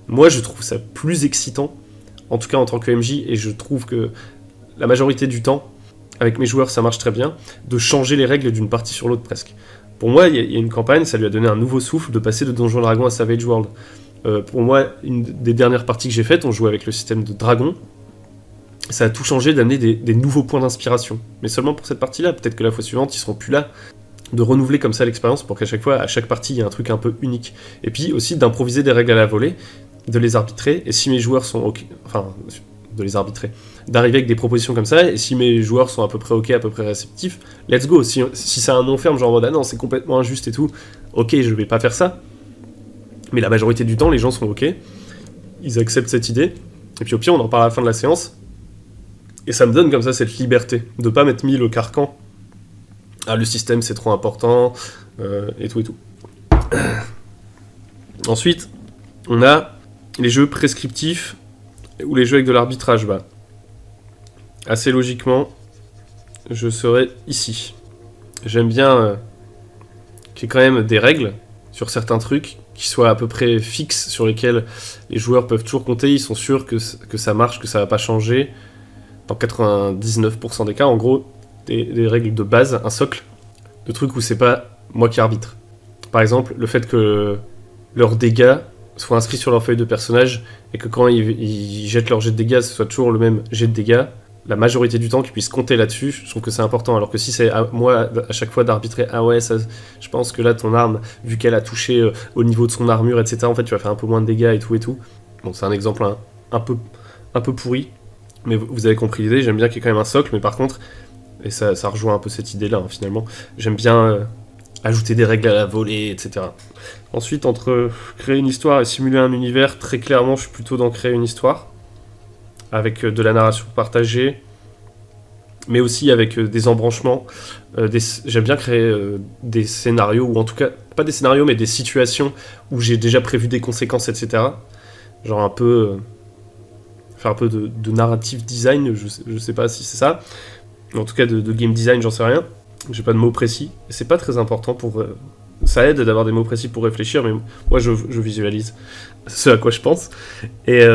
S1: Moi, je trouve ça plus excitant, en tout cas en tant que MJ, et je trouve que la majorité du temps, avec mes joueurs, ça marche très bien, de changer les règles d'une partie sur l'autre presque. Pour moi, il y a une campagne, ça lui a donné un nouveau souffle de passer de Donjons et Dragons à Savage World. Pour moi, une des dernières parties que j'ai faites, on jouait avec le système de dragon. Ça a tout changé d'amener des nouveaux points d'inspiration. Mais seulement pour cette partie-là. Peut-être que la fois suivante, ils seront plus là. De renouveler comme ça l'expérience pour qu'à chaque fois, à chaque partie, il y ait un truc un peu unique. Et puis aussi d'improviser des règles à la volée, de les arbitrer. Et si mes joueurs sont OK... Enfin, de les arbitrer. D'arriver avec des propositions comme ça. Et si mes joueurs sont à peu près OK, à peu près réceptifs, let's go. Si c'est un non ferme, genre en mode ah non, c'est complètement injuste et tout, OK, je vais pas faire ça. Mais la majorité du temps, les gens sont OK. Ils acceptent cette idée. Et puis au pire, on en parle à la fin de la séance. Et ça me donne comme ça cette liberté de pas m'être mis le carcan. Ah, le système c'est trop important, et tout et tout. Ensuite, on a les jeux prescriptifs ou les jeux avec de l'arbitrage. Bah, assez logiquement, je serai ici. J'aime bien qu'il y ait quand même des règles sur certains trucs qui soient à peu près fixes, sur lesquels les joueurs peuvent toujours compter, ils sont sûrs que ça marche, que ça va pas changer. Dans 99% des cas, en gros, des règles de base, un socle de trucs où c'est pas moi qui arbitre. Par exemple, le fait que leurs dégâts soient inscrits sur leur feuille de personnage et que quand ils jettent leur jet de dégâts, ce soit toujours le même jet de dégâts, la majorité du temps qu'ils puissent compter là-dessus, je trouve que c'est important. Alors que si c'est à moi à chaque fois d'arbitrer, ah ouais, ça, je pense que là ton arme, vu qu'elle a touché au niveau de son armure, etc., en fait tu vas faire un peu moins de dégâts et tout et tout. Bon, c'est un exemple un peu pourri. Mais vous avez compris l'idée, j'aime bien qu'il y ait quand même un socle, mais par contre, et ça rejoint un peu cette idée-là, hein, finalement, j'aime bien ajouter des règles à la volée, etc. Ensuite, entre créer une histoire et simuler un univers, très clairement, je suis plutôt dans créer une histoire, avec de la narration partagée, mais aussi avec des embranchements. J'aime bien créer des scénarios, ou en tout cas, pas des scénarios, mais des situations où j'ai déjà prévu des conséquences, etc. Genre un peu... faire un peu de narrative design, je sais pas si c'est ça, mais en tout cas de game design, j'en sais rien, j'ai pas de mots précis, et c'est pas très important pour... ça aide d'avoir des mots précis pour réfléchir, mais moi je visualise ce à quoi je pense, et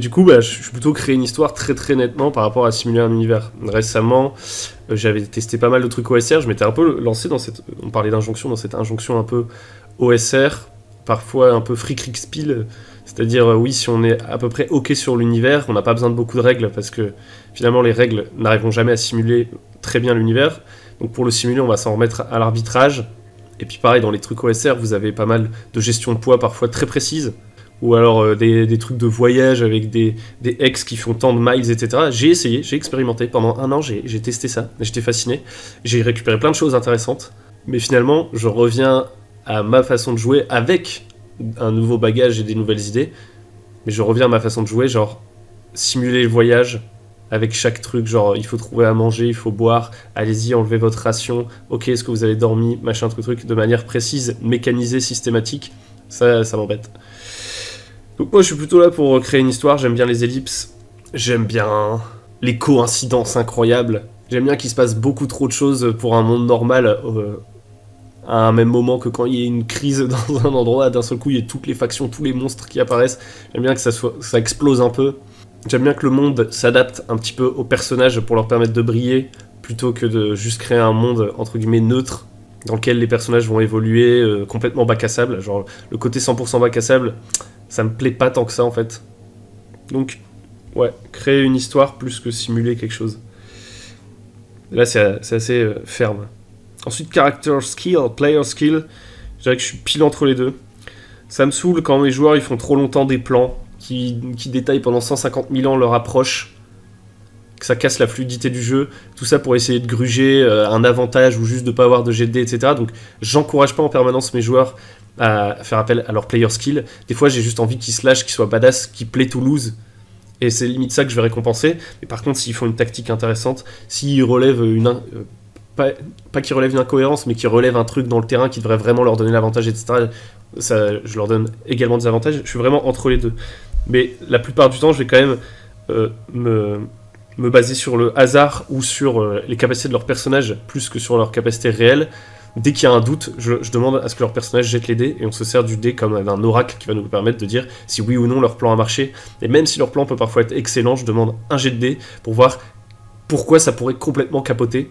S1: du coup bah, je suis plutôt créé une histoire très très nettement par rapport à simuler un univers. Récemment, j'avais testé pas mal de trucs OSR, je m'étais un peu lancé dans cette... on parlait d'injonction, dans cette injonction un peu OSR, parfois un peu fric-ric-spiel. C'est-à-dire, oui, si on est à peu près OK sur l'univers, on n'a pas besoin de beaucoup de règles, parce que finalement, les règles n'arriveront jamais à simuler très bien l'univers. Donc pour le simuler, on va s'en remettre à l'arbitrage. Et puis pareil, dans les trucs OSR, vous avez pas mal de gestion de poids parfois très précise, ou alors des trucs de voyage avec des ex qui font tant de miles, etc. J'ai essayé, j'ai expérimenté. Pendant 1 an, j'ai testé ça. J'étais fasciné. J'ai récupéré plein de choses intéressantes. Mais finalement, je reviens à ma façon de jouer avec un nouveau bagage et des nouvelles idées, mais je reviens à ma façon de jouer, genre simuler le voyage avec chaque truc, genre il faut trouver à manger, il faut boire, allez-y, enlevez votre ration, ok, est-ce que vous avez dormi, machin truc, de manière précise, mécanisée, systématique, ça m'embête. Donc moi je suis plutôt là pour créer une histoire, j'aime bien les ellipses, j'aime bien les coïncidences incroyables, j'aime bien qu'il se passe beaucoup trop de choses pour un monde normal, à un même moment que quand il y a une crise dans un endroit, d'un seul coup il y a toutes les factions, tous les monstres qui apparaissent. J'aime bien que ça explose un peu. J'aime bien que le monde s'adapte un petit peu aux personnages pour leur permettre de briller, plutôt que de juste créer un monde entre guillemets neutre, dans lequel les personnages vont évoluer complètement bac à sable. Genre le côté 100% bac à sable, ça me plaît pas tant que ça en fait. Donc ouais, créer une histoire plus que simuler quelque chose. Et là c'est assez ferme. Ensuite, character skill, player skill, je dirais que je suis pile entre les deux. Ça me saoule quand mes joueurs ils font trop longtemps des plans, qui détaillent pendant 150 000 ans leur approche, que ça casse la fluidité du jeu, tout ça pour essayer de gruger un avantage ou juste de pas avoir de jet de dés, etc. Donc j'encourage pas en permanence mes joueurs à faire appel à leur player skill. Des fois j'ai juste envie qu'ils se lâchent, qu'ils soient badass, qu'ils play to lose, et c'est limite ça que je vais récompenser. Mais par contre s'ils font une tactique intéressante, s'ils relèvent pas qu'ils relèvent une incohérence, mais qu'ils relèvent un truc dans le terrain qui devrait vraiment leur donner l'avantage, etc. Ça, je leur donne également des avantages. Je suis vraiment entre les deux. Mais la plupart du temps, je vais quand même me baser sur le hasard ou sur les capacités de leur personnage plus que sur leurs capacités réelles. Dès qu'il y a un doute, je demande à ce que leur personnage jette les dés et on se sert du dé comme d'un oracle qui va nous permettre de dire si oui ou non leur plan a marché. Et même si leur plan peut parfois être excellent, je demande un jet de dés pour voir pourquoi ça pourrait complètement capoter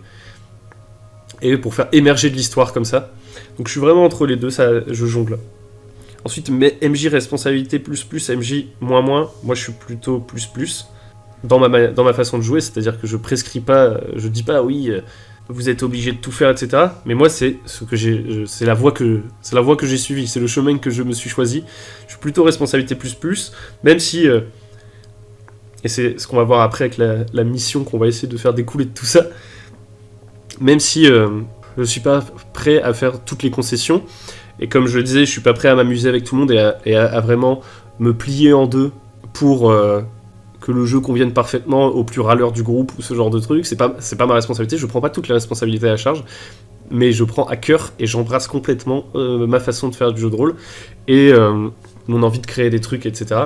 S1: et pour faire émerger de l'histoire comme ça. Donc je suis vraiment entre les deux, ça, je jongle. Ensuite, MJ responsabilité plus plus, MJ moins moins, moi je suis plutôt plus plus dans ma façon de jouer, c'est-à-dire que je prescris pas, je dis pas oui, vous êtes obligé de tout faire, etc. Mais moi c'est la voie que j'ai suivie, c'est le chemin que je me suis choisi. Je suis plutôt responsabilité plus plus, même si et c'est ce qu'on va voir après avec la mission qu'on va essayer de faire découler de tout ça, même si je suis pas prêt à faire toutes les concessions. Et comme je le disais, je suis pas prêt à m'amuser avec tout le monde et à vraiment me plier en deux pour que le jeu convienne parfaitement au plus râleur du groupe ou ce genre de truc. C'est pas ma responsabilité, je prends pas toutes les responsabilités à la charge, mais je prends à cœur et j'embrasse complètement ma façon de faire du jeu de rôle et mon envie de créer des trucs, etc.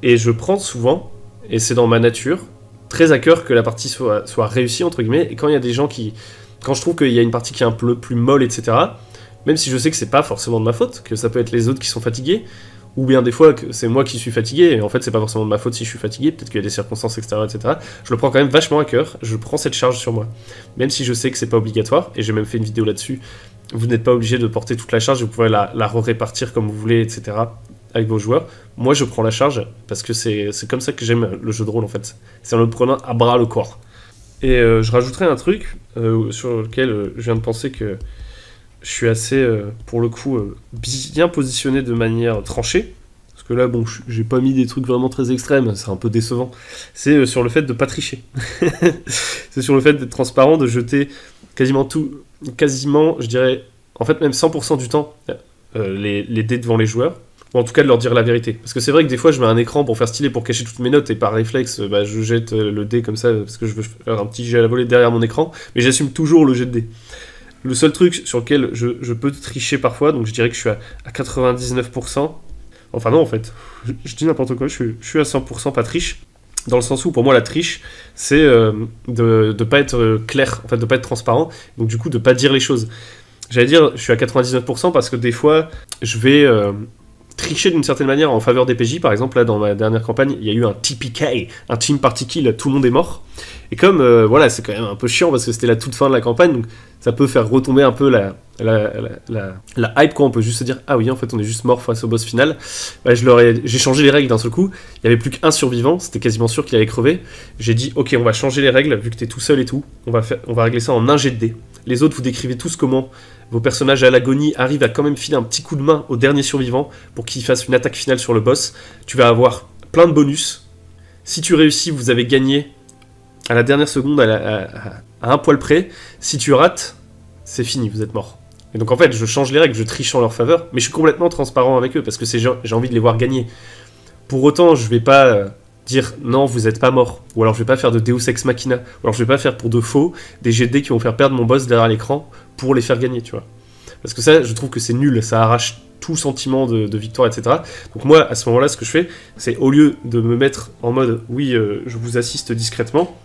S1: Et je prends souvent, et c'est dans ma nature, très à cœur que la partie soit réussie, entre guillemets, et quand il y a des gens quand je trouve qu'il y a une partie qui est un peu plus molle, etc., même si je sais que c'est pas forcément de ma faute, que ça peut être les autres qui sont fatigués, ou bien des fois que c'est moi qui suis fatigué, et en fait c'est pas forcément de ma faute si je suis fatigué, peut-être qu'il y a des circonstances extérieures, etc. Je le prends quand même vachement à cœur, je prends cette charge sur moi. Même si je sais que c'est pas obligatoire, et j'ai même fait une vidéo là-dessus, vous n'êtes pas obligé de porter toute la charge, vous pouvez la répartir comme vous voulez, etc. avec vos joueurs. Moi je prends la charge, parce que c'est comme ça que j'aime le jeu de rôle en fait. C'est en le prenant à bras le corps. Et je rajouterai un truc sur lequel je viens de penser que je suis assez, pour le coup, bien positionné de manière tranchée. Parce que là, bon, j'ai pas mis des trucs vraiment très extrêmes, c'est un peu décevant. C'est sur le fait de pas tricher. C'est sur le fait d'être transparent, de jeter quasiment, je dirais, en fait même 100% du temps, les dés devant les joueurs. Ou en tout cas de leur dire la vérité. Parce que c'est vrai que des fois je mets un écran pour faire stylé, pour cacher toutes mes notes, et par réflexe, je jette le dé comme ça, parce que je veux faire un petit jet à la volée derrière mon écran, mais j'assume toujours le jet de dé. Le seul truc sur lequel je peux tricher parfois, donc je dirais que je suis à 99%, enfin non en fait, je dis n'importe quoi, je suis à 100% pas triche, dans le sens où pour moi la triche, c'est de pas être clair, en fait de pas être transparent, donc du coup de pas dire les choses. J'allais dire, je suis à 99% parce que des fois, je vais tricher d'une certaine manière en faveur des PJ. Par exemple, là, dans ma dernière campagne, il y a eu un TPK, un Team Party Kill, tout le monde est mort. Et comme, voilà, c'est quand même un peu chiant parce que c'était la toute fin de la campagne, donc ça peut faire retomber un peu la hype, quoi. On peut juste se dire, ah oui, en fait, on est juste mort face au boss final. Bah, j'ai changé les règles d'un seul coup. Il n'y avait plus qu'un survivant, c'était quasiment sûr qu'il allait crever. J'ai dit, ok, on va changer les règles, vu que t'es tout seul et tout. On va régler ça en un jet de dés. Les autres, vous décrivez tous comment vos personnages à l'agonie arrivent à quand même filer un petit coup de main au dernier survivant pour qu'il fasse une attaque finale sur le boss. Tu vas avoir plein de bonus. Si tu réussis, vous avez gagné à la dernière seconde, à un poil près. Si tu rates, c'est fini, vous êtes mort. Et donc en fait, je change les règles, je triche en leur faveur, mais je suis complètement transparent avec eux parce que j'ai envie de les voir gagner. Pour autant, je vais pas dire non, vous êtes pas mort, ou alors je vais pas faire de Deus Ex Machina, ou alors je vais pas faire pour de faux des GD qui vont faire perdre mon boss derrière l'écran pour les faire gagner, tu vois. Parce que ça, je trouve que c'est nul, ça arrache tout sentiment de victoire, etc. Donc moi, à ce moment-là, ce que je fais, c'est au lieu de me mettre en mode oui, je vous assiste discrètement,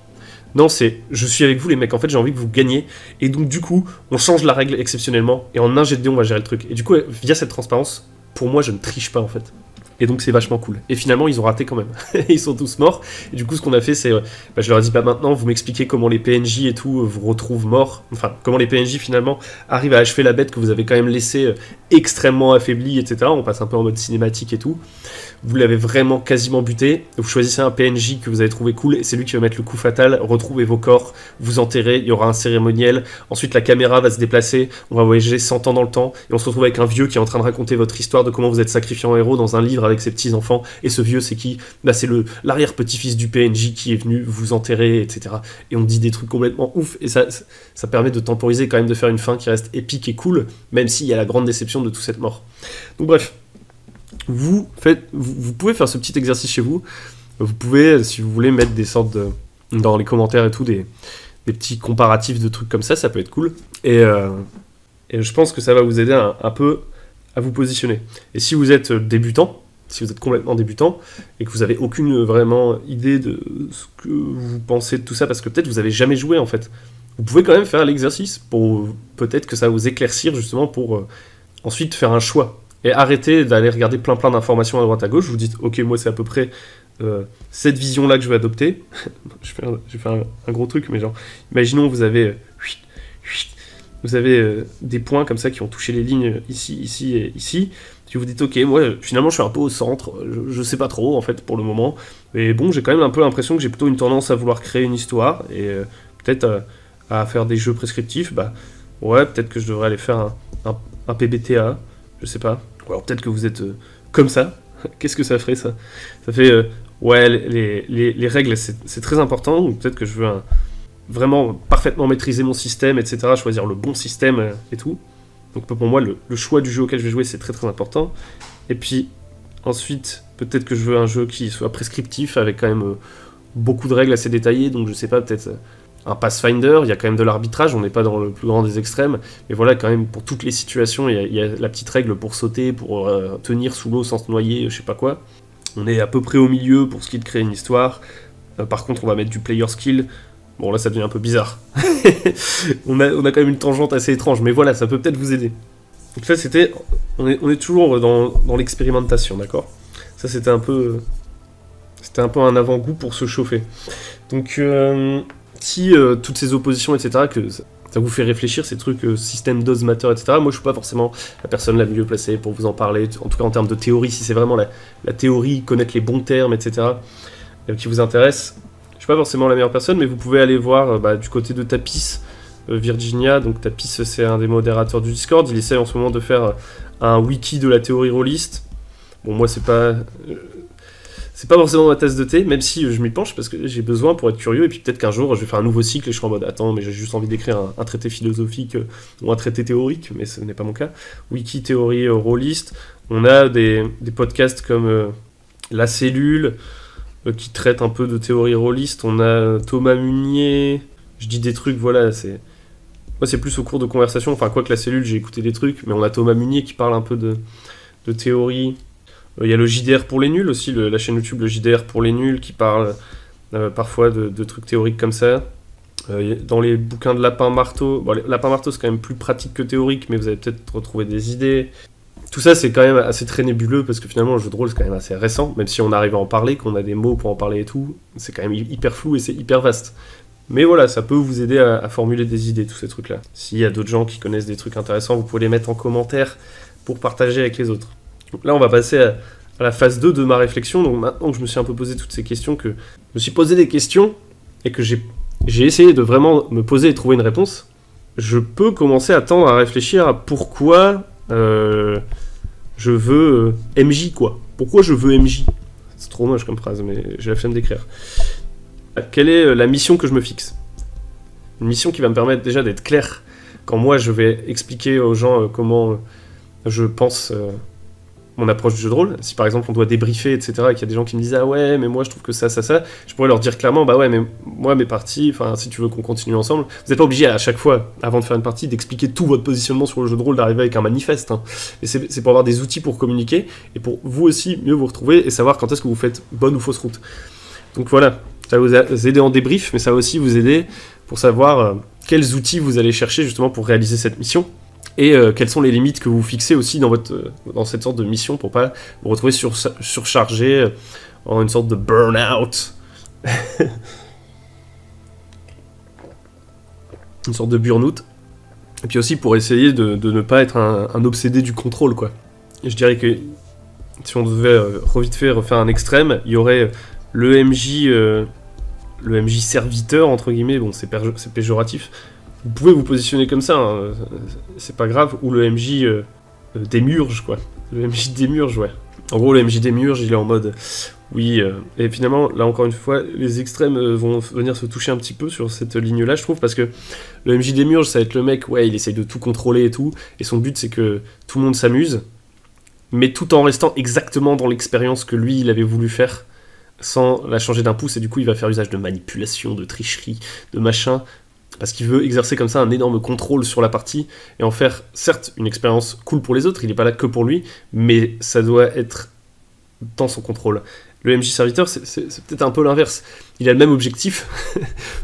S1: non, c'est je suis avec vous les mecs, en fait j'ai envie que vous gagniez, et donc du coup, on change la règle exceptionnellement, et en un jet de dés, on va gérer le truc. Et du coup, via cette transparence, pour moi, je ne triche pas en fait. Et donc c'est vachement cool. Et finalement, ils ont raté quand même. Ils sont tous morts. Et du coup, ce qu'on a fait, c'est... je leur ai dit, maintenant, vous m'expliquez comment les PNJ et tout vous retrouvent morts. Enfin, comment les PNJ, finalement, arrivent à achever la bête que vous avez quand même laissée extrêmement affaiblie, etc. On passe un peu en mode cinématique et tout. Vous l'avez vraiment quasiment buté. Vous choisissez un PNJ que vous avez trouvé cool. Et c'est lui qui va mettre le coup fatal. Retrouvez vos corps. Vous enterrez. Il y aura un cérémoniel. Ensuite, la caméra va se déplacer. On va voyager 100 ans dans le temps. Et on se retrouve avec un vieux qui est en train de raconter votre histoire de comment vous êtes sacrifié en héros dans un livre avec ses petits-enfants, et ce vieux, c'est qui ? Bah, c'est l'arrière-petit-fils du PNJ qui est venu vous enterrer, etc. Et on dit des trucs complètement ouf, et ça permet de temporiser quand même, de faire une fin qui reste épique et cool, même s'il y a la grande déception de toute cette mort. Donc bref, vous pouvez faire ce petit exercice chez vous, vous pouvez, si vous voulez, mettre des sortes de... dans les commentaires et tout, des petits comparatifs de trucs comme ça peut être cool, et je pense que ça va vous aider un peu à vous positionner. Et si vous êtes débutant, si vous êtes complètement débutant et que vous avez aucune vraiment idée de ce que vous pensez de tout ça, parce que peut-être vous avez jamais joué en fait. Vous pouvez quand même faire l'exercice pour peut-être que ça va vous éclaircir justement pour ensuite faire un choix et arrêter d'aller regarder plein d'informations à droite à gauche. Vous dites ok, moi c'est à peu près cette vision-là que je vais adopter. je vais faire un gros truc, mais genre, imaginons vous avez des points comme ça qui ont touché les lignes ici, ici et ici. Si vous dites ok, moi finalement je suis un peu au centre, je sais pas trop en fait pour le moment, mais bon j'ai quand même un peu l'impression que j'ai plutôt une tendance à vouloir créer une histoire et peut-être à faire des jeux prescriptifs, bah ouais peut-être que je devrais aller faire un PBTA, je sais pas, ou alors peut-être que vous êtes comme ça, qu'est-ce que ça ferait ça? Ça fait ouais les règles c'est très important, ou peut-être que je veux vraiment parfaitement maîtriser mon système, etc., choisir le bon système et tout. Donc pour moi, le choix du jeu auquel je vais jouer, c'est très important. Et puis, ensuite, peut-être que je veux un jeu qui soit prescriptif, avec quand même beaucoup de règles assez détaillées. Donc je sais pas, peut-être un Pathfinder, il y a quand même de l'arbitrage, on n'est pas dans le plus grand des extrêmes. Mais voilà, quand même, pour toutes les situations, il y a la petite règle pour sauter, pour tenir sous l'eau sans se noyer, je sais pas quoi. On est à peu près au milieu pour ce qui est de créer une histoire. Par contre, on va mettre du player skill. Bon, là, ça devient un peu bizarre. on a quand même une tangente assez étrange, mais voilà, ça peut peut-être vous aider. Donc ça, c'était... On est toujours dans l'expérimentation, d'accord? Ça, c'était un peu un avant-goût pour se chauffer. Donc, si toutes ces oppositions, etc., que ça vous fait réfléchir, ces trucs, système does matter, etc., moi, je suis pas forcément la personne la mieux placée pour vous en parler, en tout cas en termes de théorie, si c'est vraiment la théorie, connaître les bons termes, etc., qui vous intéresse. Je suis pas forcément la meilleure personne, mais vous pouvez aller voir du côté de Tapis, Virginia. Donc Tapis, c'est un des modérateurs du Discord. Il essaie en ce moment de faire un wiki de la théorie rôliste. Bon, moi, c'est pas forcément ma tasse de thé, même si je m'y penche parce que j'ai besoin pour être curieux. Et puis peut-être qu'un jour, je vais faire un nouveau cycle et je serai en mode attends, mais j'ai juste envie d'écrire un traité philosophique ou un traité théorique, mais ce n'est pas mon cas. Wiki théorie rôliste. On a des podcasts comme La Cellule, qui traite un peu de théorie rôliste. On a Thomas Munier, je dis des trucs, voilà, moi c'est plus au cours de conversation, enfin quoi que La Cellule, j'ai écouté des trucs, mais on a Thomas Munier qui parle un peu de théorie. Il y a le JDR pour les nuls aussi, la chaîne YouTube, le JDR pour les nuls, qui parle parfois de trucs théoriques comme ça. Dans les bouquins de Lapin Marteau, bon, Lapin Marteau c'est quand même plus pratique que théorique, mais vous allez peut-être retrouver des idées. Tout ça, c'est quand même assez très nébuleux, parce que finalement, le jeu de rôle, c'est quand même assez récent, même si on arrive à en parler, qu'on a des mots pour en parler et tout, c'est quand même hyper flou et c'est hyper vaste. Mais voilà, ça peut vous aider à formuler des idées, tous ces trucs-là. S'il y a d'autres gens qui connaissent des trucs intéressants, vous pouvez les mettre en commentaire pour partager avec les autres. Donc là, on va passer à la phase 2 de ma réflexion. Donc maintenant que je me suis un peu posé toutes ces questions, que je me suis posé des questions, et que j'ai essayé de vraiment me poser et trouver une réponse, je peux commencer à tendre à réfléchir à pourquoi... je veux MJ, quoi. Pourquoi je veux MJ? C'est trop moche comme phrase, mais j'ai la flemme d'écrire. Quelle est la mission que je me fixe? Une mission qui va me permettre déjà d'être clair quand moi je vais expliquer aux gens comment je pense mon approche du jeu de rôle. Si par exemple on doit débriefer, etc., et qu'il y a des gens qui me disent ah ouais, mais moi je trouve que ça, je pourrais leur dire clairement bah ouais, mais moi mes parties, enfin si tu veux qu'on continue ensemble, vous n'êtes pas obligé à chaque fois, avant de faire une partie, d'expliquer tout votre positionnement sur le jeu de rôle, d'arriver avec un manifeste. Hein. Et c'est pour avoir des outils pour communiquer et pour vous aussi mieux vous retrouver et savoir quand est-ce que vous faites bonne ou fausse route. Donc voilà, ça va vous aider en débrief, mais ça va aussi vous aider pour savoir quels outils vous allez chercher justement pour réaliser cette mission. Et quelles sont les limites que vous fixez aussi dans cette sorte de mission pour pas vous retrouver surchargé en une sorte de burn-out. Une sorte de burn-out. Et puis aussi pour essayer de ne pas être un obsédé du contrôle, quoi. Et je dirais que si on devait vite fait refaire un extrême, il y aurait le MJ serviteur, entre guillemets, bon c'est péjoratif. Vous pouvez vous positionner comme ça, hein, c'est pas grave, ou le MJ démurge, quoi. Le MJ démurge, ouais. En gros, le MJ démurge, il est en mode oui, et finalement, là encore une fois, les extrêmes vont venir se toucher un petit peu sur cette ligne-là, je trouve, parce que le MJ démurge, ça va être le mec, ouais, il essaye de tout contrôler et tout, et son but c'est que tout le monde s'amuse, mais tout en restant exactement dans l'expérience que lui, il avait voulu faire, sans la changer d'un pouce, et du coup, il va faire usage de manipulation, de tricherie, de machin, parce qu'il veut exercer comme ça un énorme contrôle sur la partie, et en faire, certes, une expérience cool pour les autres, il n'est pas là que pour lui, mais ça doit être dans son contrôle. Le MJ serviteur, c'est peut-être un peu l'inverse. Il a le même objectif,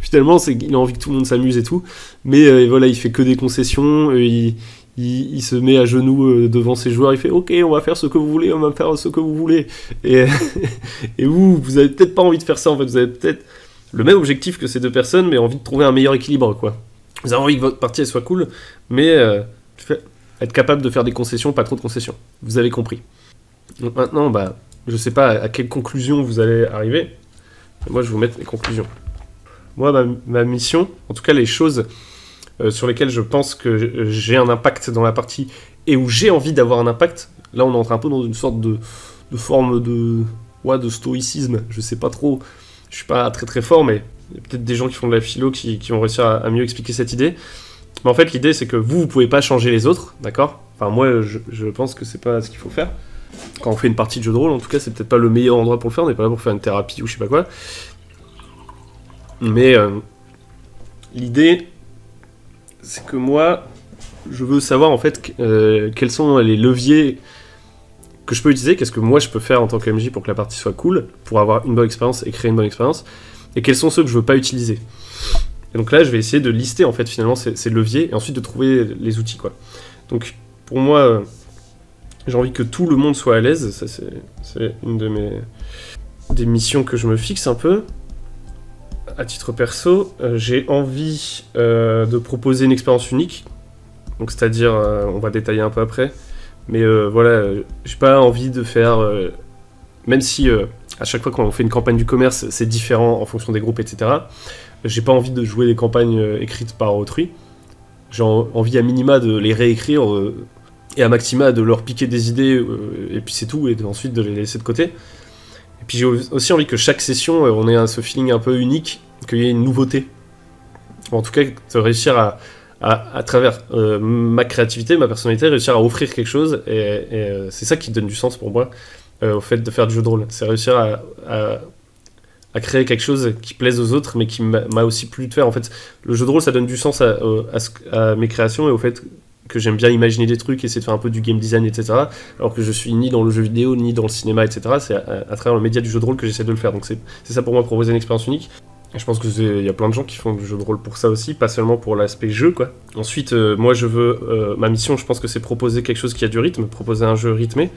S1: finalement, c'est qu'il a envie que tout le monde s'amuse et tout, mais voilà, il fait que des concessions, il se met à genoux devant ses joueurs, il fait « Ok, on va faire ce que vous voulez, on va faire ce que vous voulez. » Et vous avez peut-être pas envie de faire ça, en fait, vous avez peut-être le même objectif que ces deux personnes, mais envie de trouver un meilleur équilibre, quoi. Vous avez envie que votre partie elle soit cool, mais être capable de faire des concessions, pas trop de concessions. Vous avez compris. Donc maintenant, bah, je sais pas à quelle conclusion vous allez arriver, mais moi je vais vous mettre les conclusions. Moi, ma mission, en tout cas les choses sur lesquelles je pense que j'ai un impact dans la partie, et où j'ai envie d'avoir un impact, là on entre un peu dans une sorte de forme de stoïcisme, je sais pas trop, je suis pas très très fort, mais il y a peut-être des gens qui font de la philo qui vont réussir à mieux expliquer cette idée. Mais en fait, l'idée, c'est que vous pouvez pas changer les autres, d'accord? Enfin, moi, je pense que c'est pas ce qu'il faut faire. Quand on fait une partie de jeu de rôle, en tout cas, c'est peut-être pas le meilleur endroit pour le faire, on n'est pas là pour faire une thérapie ou je sais pas quoi. Mais l'idée, c'est que moi, je veux savoir, en fait, quels sont les leviers que je peux utiliser, qu'est-ce que moi je peux faire en tant que MJ pour que la partie soit cool, pour avoir une bonne expérience et créer une bonne expérience, et quels sont ceux que je veux pas utiliser. Et donc là, je vais essayer de lister en fait finalement ces leviers et ensuite de trouver les outils, quoi. Donc pour moi, j'ai envie que tout le monde soit à l'aise. Ça c'est une des missions que je me fixe un peu. À titre perso, j'ai envie de proposer une expérience unique. Donc c'est-à-dire, on va détailler un peu après. Mais voilà, j'ai pas envie de faire... même si à chaque fois qu'on fait une campagne du commerce, c'est différent en fonction des groupes, etc. J'ai pas envie de jouer des campagnes écrites par autrui. J'ai envie à minima de les réécrire et à maxima de leur piquer des idées et puis c'est tout, et ensuite de les laisser de côté. Et puis j'ai aussi envie que chaque session, on ait ce feeling un peu unique, qu'il y ait une nouveauté. En tout cas, de réussir à travers ma créativité, ma personnalité, réussir à offrir quelque chose, et c'est ça qui donne du sens pour moi au fait de faire du jeu de rôle. C'est réussir à créer quelque chose qui plaise aux autres, mais qui m'a aussi plu de faire. En fait, le jeu de rôle, ça donne du sens à mes créations et au fait que j'aime bien imaginer des trucs, essayer de faire un peu du game design, etc. Alors que je suis ni dans le jeu vidéo, ni dans le cinéma, etc. C'est à travers le média du jeu de rôle que j'essaie de le faire. Donc c'est ça pour moi, proposer une expérience unique. Et je pense qu'il y a plein de gens qui font du jeu de rôle pour ça aussi, pas seulement pour l'aspect jeu, quoi. Ensuite, moi, je veux... ma mission, je pense que c'est proposer quelque chose qui a du rythme, proposer un jeu rythmé,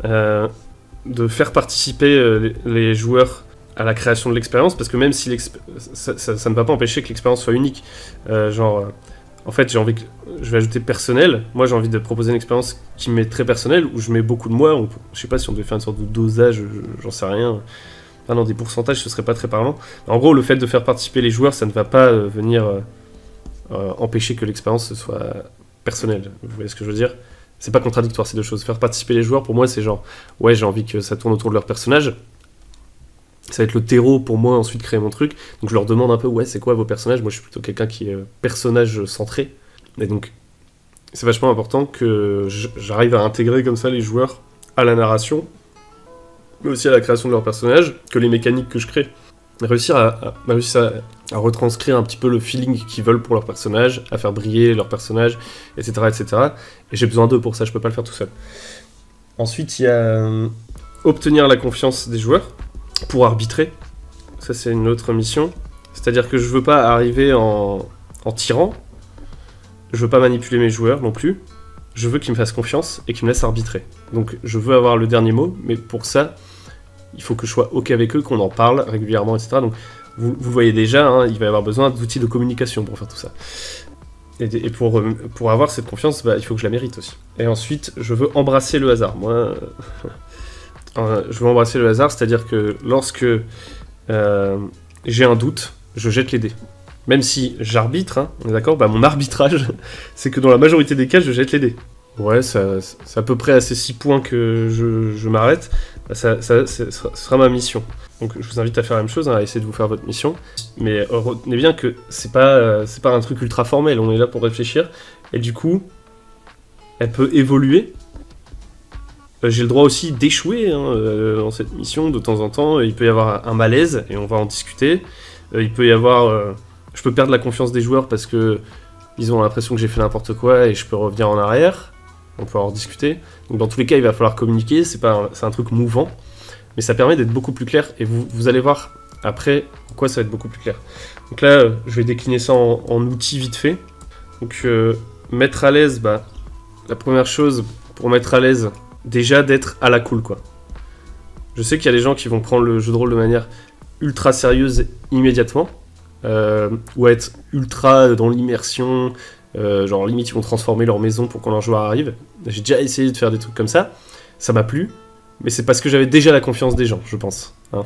S1: de faire participer les joueurs à la création de l'expérience, parce que même si ça ne va pas empêcher que l'expérience soit unique. En fait, j'ai envie que... Je vais ajouter personnel. Moi, j'ai envie de proposer une expérience qui m'est très personnelle, où je mets beaucoup de moi. Je sais pas si on devait faire une sorte de dosage, j'en sais rien. Ah non, des pourcentages, ce serait pas très parlant. En gros, le fait de faire participer les joueurs, ça ne va pas venir empêcher que l'expérience soit personnelle. Vous voyez ce que je veux dire? C'est pas contradictoire, ces deux choses. Faire participer les joueurs, pour moi, c'est genre... Ouais, j'ai envie que ça tourne autour de leur personnage. Ça va être le terreau pour moi, ensuite, créer mon truc. Donc je leur demande un peu, ouais, c'est quoi vos personnages? Moi, je suis plutôt quelqu'un qui est personnage centré. Et donc, c'est vachement important que j'arrive à intégrer comme ça les joueurs à la narration, mais aussi à la création de leurs personnages, que les mécaniques que je crée, réussir à retranscrire un petit peu le feeling qu'ils veulent pour leurs personnages, à faire briller leurs personnages, etc., etc. Et j'ai besoin d'eux pour ça, je peux pas le faire tout seul. Ensuite, il y a obtenir la confiance des joueurs pour arbitrer. Ça, c'est une autre mission. C'est-à-dire que je veux pas arriver en tyran, je veux pas manipuler mes joueurs non plus, je veux qu'ils me fassent confiance et qu'ils me laissent arbitrer. Donc je veux avoir le dernier mot, mais pour ça, il faut que je sois OK avec eux, qu'on en parle régulièrement, etc. Donc vous voyez déjà, hein, il va y avoir besoin d'outils de communication pour faire tout ça. Et pour avoir cette confiance, bah, il faut que je la mérite aussi. Et ensuite, je veux embrasser le hasard. Moi, je veux embrasser le hasard, c'est-à-dire que lorsque j'ai un doute, je jette les dés. Même si j'arbitre, hein, on est d'accord, bah mon arbitrage, c'est que dans la majorité des cas, je jette les dés. Ouais, c'est à peu près à ces 6 points que je m'arrête. Bah, ce sera ma mission. Donc je vous invite à faire la même chose, hein, à essayer de vous faire votre mission. Mais retenez bien que c'est pas un truc ultra formel, on est là pour réfléchir. Et du coup, elle peut évoluer. J'ai le droit aussi d'échouer dans cette mission de temps en temps. Il peut y avoir un malaise, et on va en discuter. Il peut y avoir... je peux perdre la confiance des joueurs parce que ils ont l'impression que j'ai fait n'importe quoi et je peux revenir en arrière. on peut en discuter. Donc dans tous les cas, il va falloir communiquer, c'est un truc mouvant, mais ça permet d'être beaucoup plus clair, et vous allez voir après pourquoi ça va être beaucoup plus clair. Donc là, je vais décliner ça en outils vite fait. Donc mettre à l'aise, bah, la première chose pour mettre à l'aise, déjà d'être à la cool, quoi. Je sais qu'il y a des gens qui vont prendre le jeu de rôle de manière ultra sérieuse immédiatement, ou être ultra dans l'immersion, genre limite ils vont transformer leur maison pour quand leur joueur arrive. J'ai déjà essayé de faire des trucs comme ça m'a plu, mais c'est parce que j'avais déjà la confiance des gens, je pense, hein.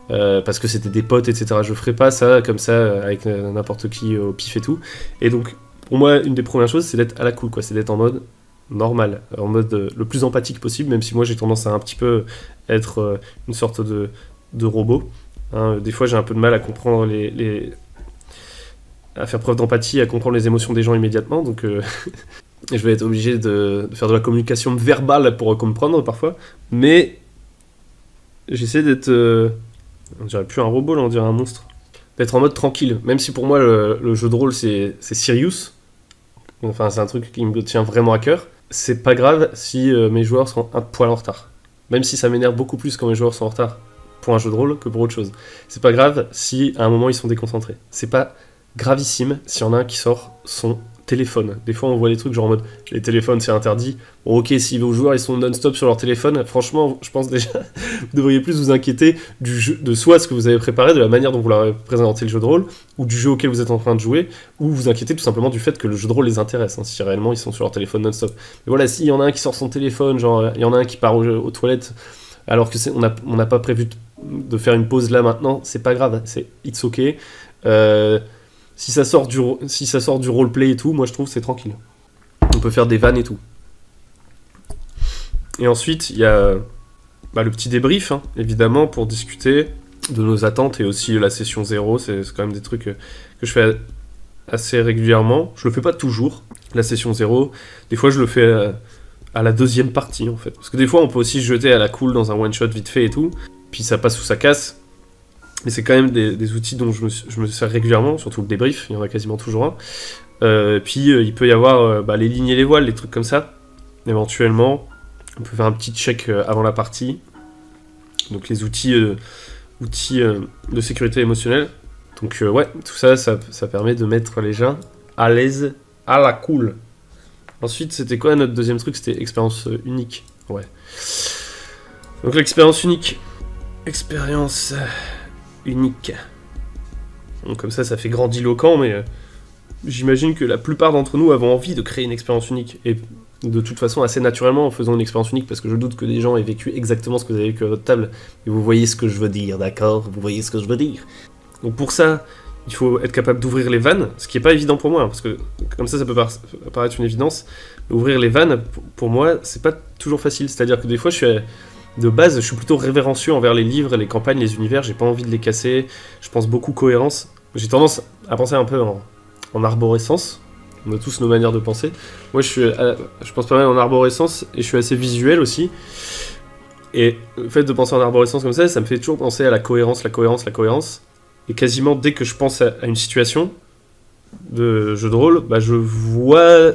S1: Parce que c'était des potes, etc. Je ferais pas ça comme ça avec n'importe qui au pif et tout. Et donc, pour moi, une des premières choses, c'est d'être à la cool, quoi. C'est d'être en mode normal, en mode le plus empathique possible, même si moi j'ai tendance à un petit peu être une sorte de robot. Hein. Des fois, j'ai un peu de mal à comprendre à faire preuve d'empathie, à comprendre les émotions des gens immédiatement, donc je vais être obligé de faire de la communication verbale pour comprendre parfois, mais j'essaie d'être... on dirait plus un robot, là, on dirait un monstre. D'être en mode tranquille, même si pour moi le jeu de rôle c'est serious, enfin c'est un truc qui me tient vraiment à cœur, c'est pas grave si mes joueurs sont un poil en retard. Même si ça m'énerve beaucoup plus quand mes joueurs sont en retard pour un jeu de rôle que pour autre chose. C'est pas grave si à un moment ils sont déconcentrés. C'est pas gravissime s'il y en a un qui sort son téléphone. Des fois on voit des trucs genre en mode les téléphones c'est interdit. Bon ok, si vos joueurs ils sont non-stop sur leur téléphone, franchement je pense déjà vous devriez plus vous inquiéter du jeu, de soit ce que vous avez préparé, de la manière dont vous leur avez présenté le jeu de rôle, ou du jeu auquel vous êtes en train de jouer, ou vous inquiétez tout simplement du fait que le jeu de rôle les intéresse, hein, si réellement ils sont sur leur téléphone non-stop. Mais voilà, s'il y en a un qui sort son téléphone, genre il y en a un qui part aux toilettes alors que on n'a pas prévu de faire une pause là maintenant, c'est pas grave, c'est it's ok. Si ça sort du roleplay et tout, moi je trouve c'est tranquille. On peut faire des vannes et tout. Et ensuite, il y a le petit débrief, hein, évidemment, pour discuter de nos attentes et aussi la session 0. C'est quand même des trucs que je fais assez régulièrement. Je le fais pas toujours, la session 0. Des fois, je le fais à la deuxième partie, en fait. Parce que des fois, on peut aussi se jeter à la cool dans un one-shot vite fait et tout. Puis ça passe ou ça casse. Mais c'est quand même des outils dont je me sers régulièrement, surtout le débrief, il y en a quasiment toujours un. Puis il peut y avoir les lignes et les voiles, les trucs comme ça. Éventuellement, on peut faire un petit check avant la partie. Donc les outils de sécurité émotionnelle. Donc ouais, tout ça, ça permet de mettre les gens à l'aise, à la cool. Ensuite, c'était quoi notre deuxième truc? C'était expérience unique. Ouais. Donc l'expérience unique. Expérience... unique. Donc comme ça fait grandiloquent, mais j'imagine que la plupart d'entre nous avons envie de créer une expérience unique, et de toute façon assez naturellement en faisant une expérience unique, parce que je doute que des gens aient vécu exactement ce que vous avez vécu à votre table, et vous voyez ce que je veux dire, d'accord? Vous voyez ce que je veux dire. Donc pour ça, il faut être capable d'ouvrir les vannes, ce qui n'est pas évident pour moi, hein, parce que comme ça peut paraître une évidence, mais ouvrir les vannes, pour moi, c'est pas toujours facile, c'est-à-dire que des fois de base, je suis plutôt révérencieux envers les livres, les campagnes, les univers, j'ai pas envie de les casser, je pense beaucoup cohérence. J'ai tendance à penser un peu en arborescence, on a tous nos manières de penser. Moi je pense pas mal en arborescence, et je suis assez visuel aussi. Et le fait de penser en arborescence comme ça me fait toujours penser à la cohérence. Et quasiment dès que je pense à une situation de jeu de rôle, je vois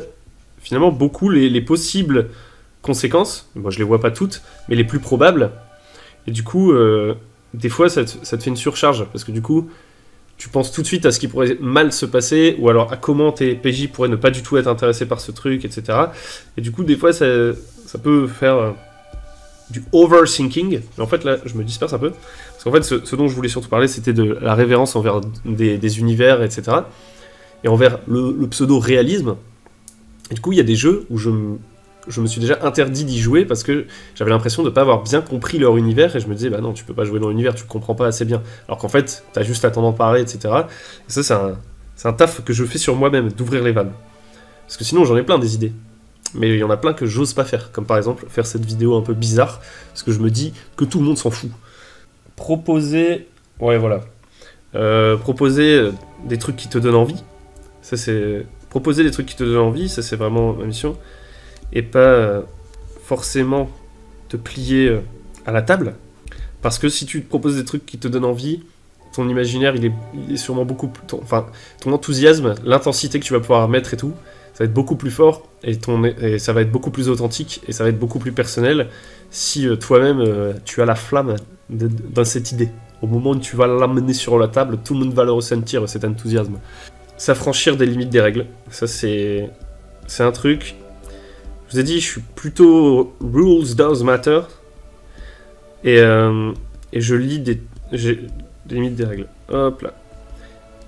S1: finalement beaucoup les possibles conséquences, moi je les vois pas toutes, mais les plus probables, et du coup, des fois ça te fait une surcharge, parce que du coup, tu penses tout de suite à ce qui pourrait mal se passer, ou alors à comment tes PJ pourraient ne pas du tout être intéressés par ce truc, etc. Et du coup, des fois, ça peut faire du overthinking, mais en fait là, je me disperse un peu, parce qu'en fait, ce dont je voulais surtout parler, c'était de la révérence envers des univers, etc., et envers le pseudo-réalisme. Et du coup, il y a des jeux où je me suis déjà interdit d'y jouer parce que j'avais l'impression de ne pas avoir bien compris leur univers, et je me disais, bah non, tu peux pas jouer dans l'univers, tu le comprends pas assez bien. Alors qu'en fait, t'as juste à t'en parler, etc. Et ça, c'est un taf que je fais sur moi-même, d'ouvrir les vannes. Parce que sinon, j'en ai plein des idées. Mais il y en a plein que j'ose pas faire. Comme par exemple, faire cette vidéo un peu bizarre, parce que je me dis que tout le monde s'en fout. Proposer... Ouais, voilà. Proposer des trucs qui te donnent envie. Ça, c'est... Proposer des trucs qui te donnent envie, ça, c'est vraiment ma mission. Et pas forcément te plier à la table, parce que si tu te proposes des trucs qui te donnent envie, ton imaginaire il est sûrement beaucoup plus... ton enthousiasme, l'intensité que tu vas pouvoir mettre et tout, ça va être beaucoup plus fort et ça va être beaucoup plus authentique et ça va être beaucoup plus personnel si toi-même tu as la flamme dans cette idée. Au moment où tu vas l'amener sur la table, tout le monde va le ressentir, cet enthousiasme. S'affranchir des limites des règles, ça c'est un truc. Je vous ai dit, je suis plutôt rules does matter et je lis des limites des règles. Hop là.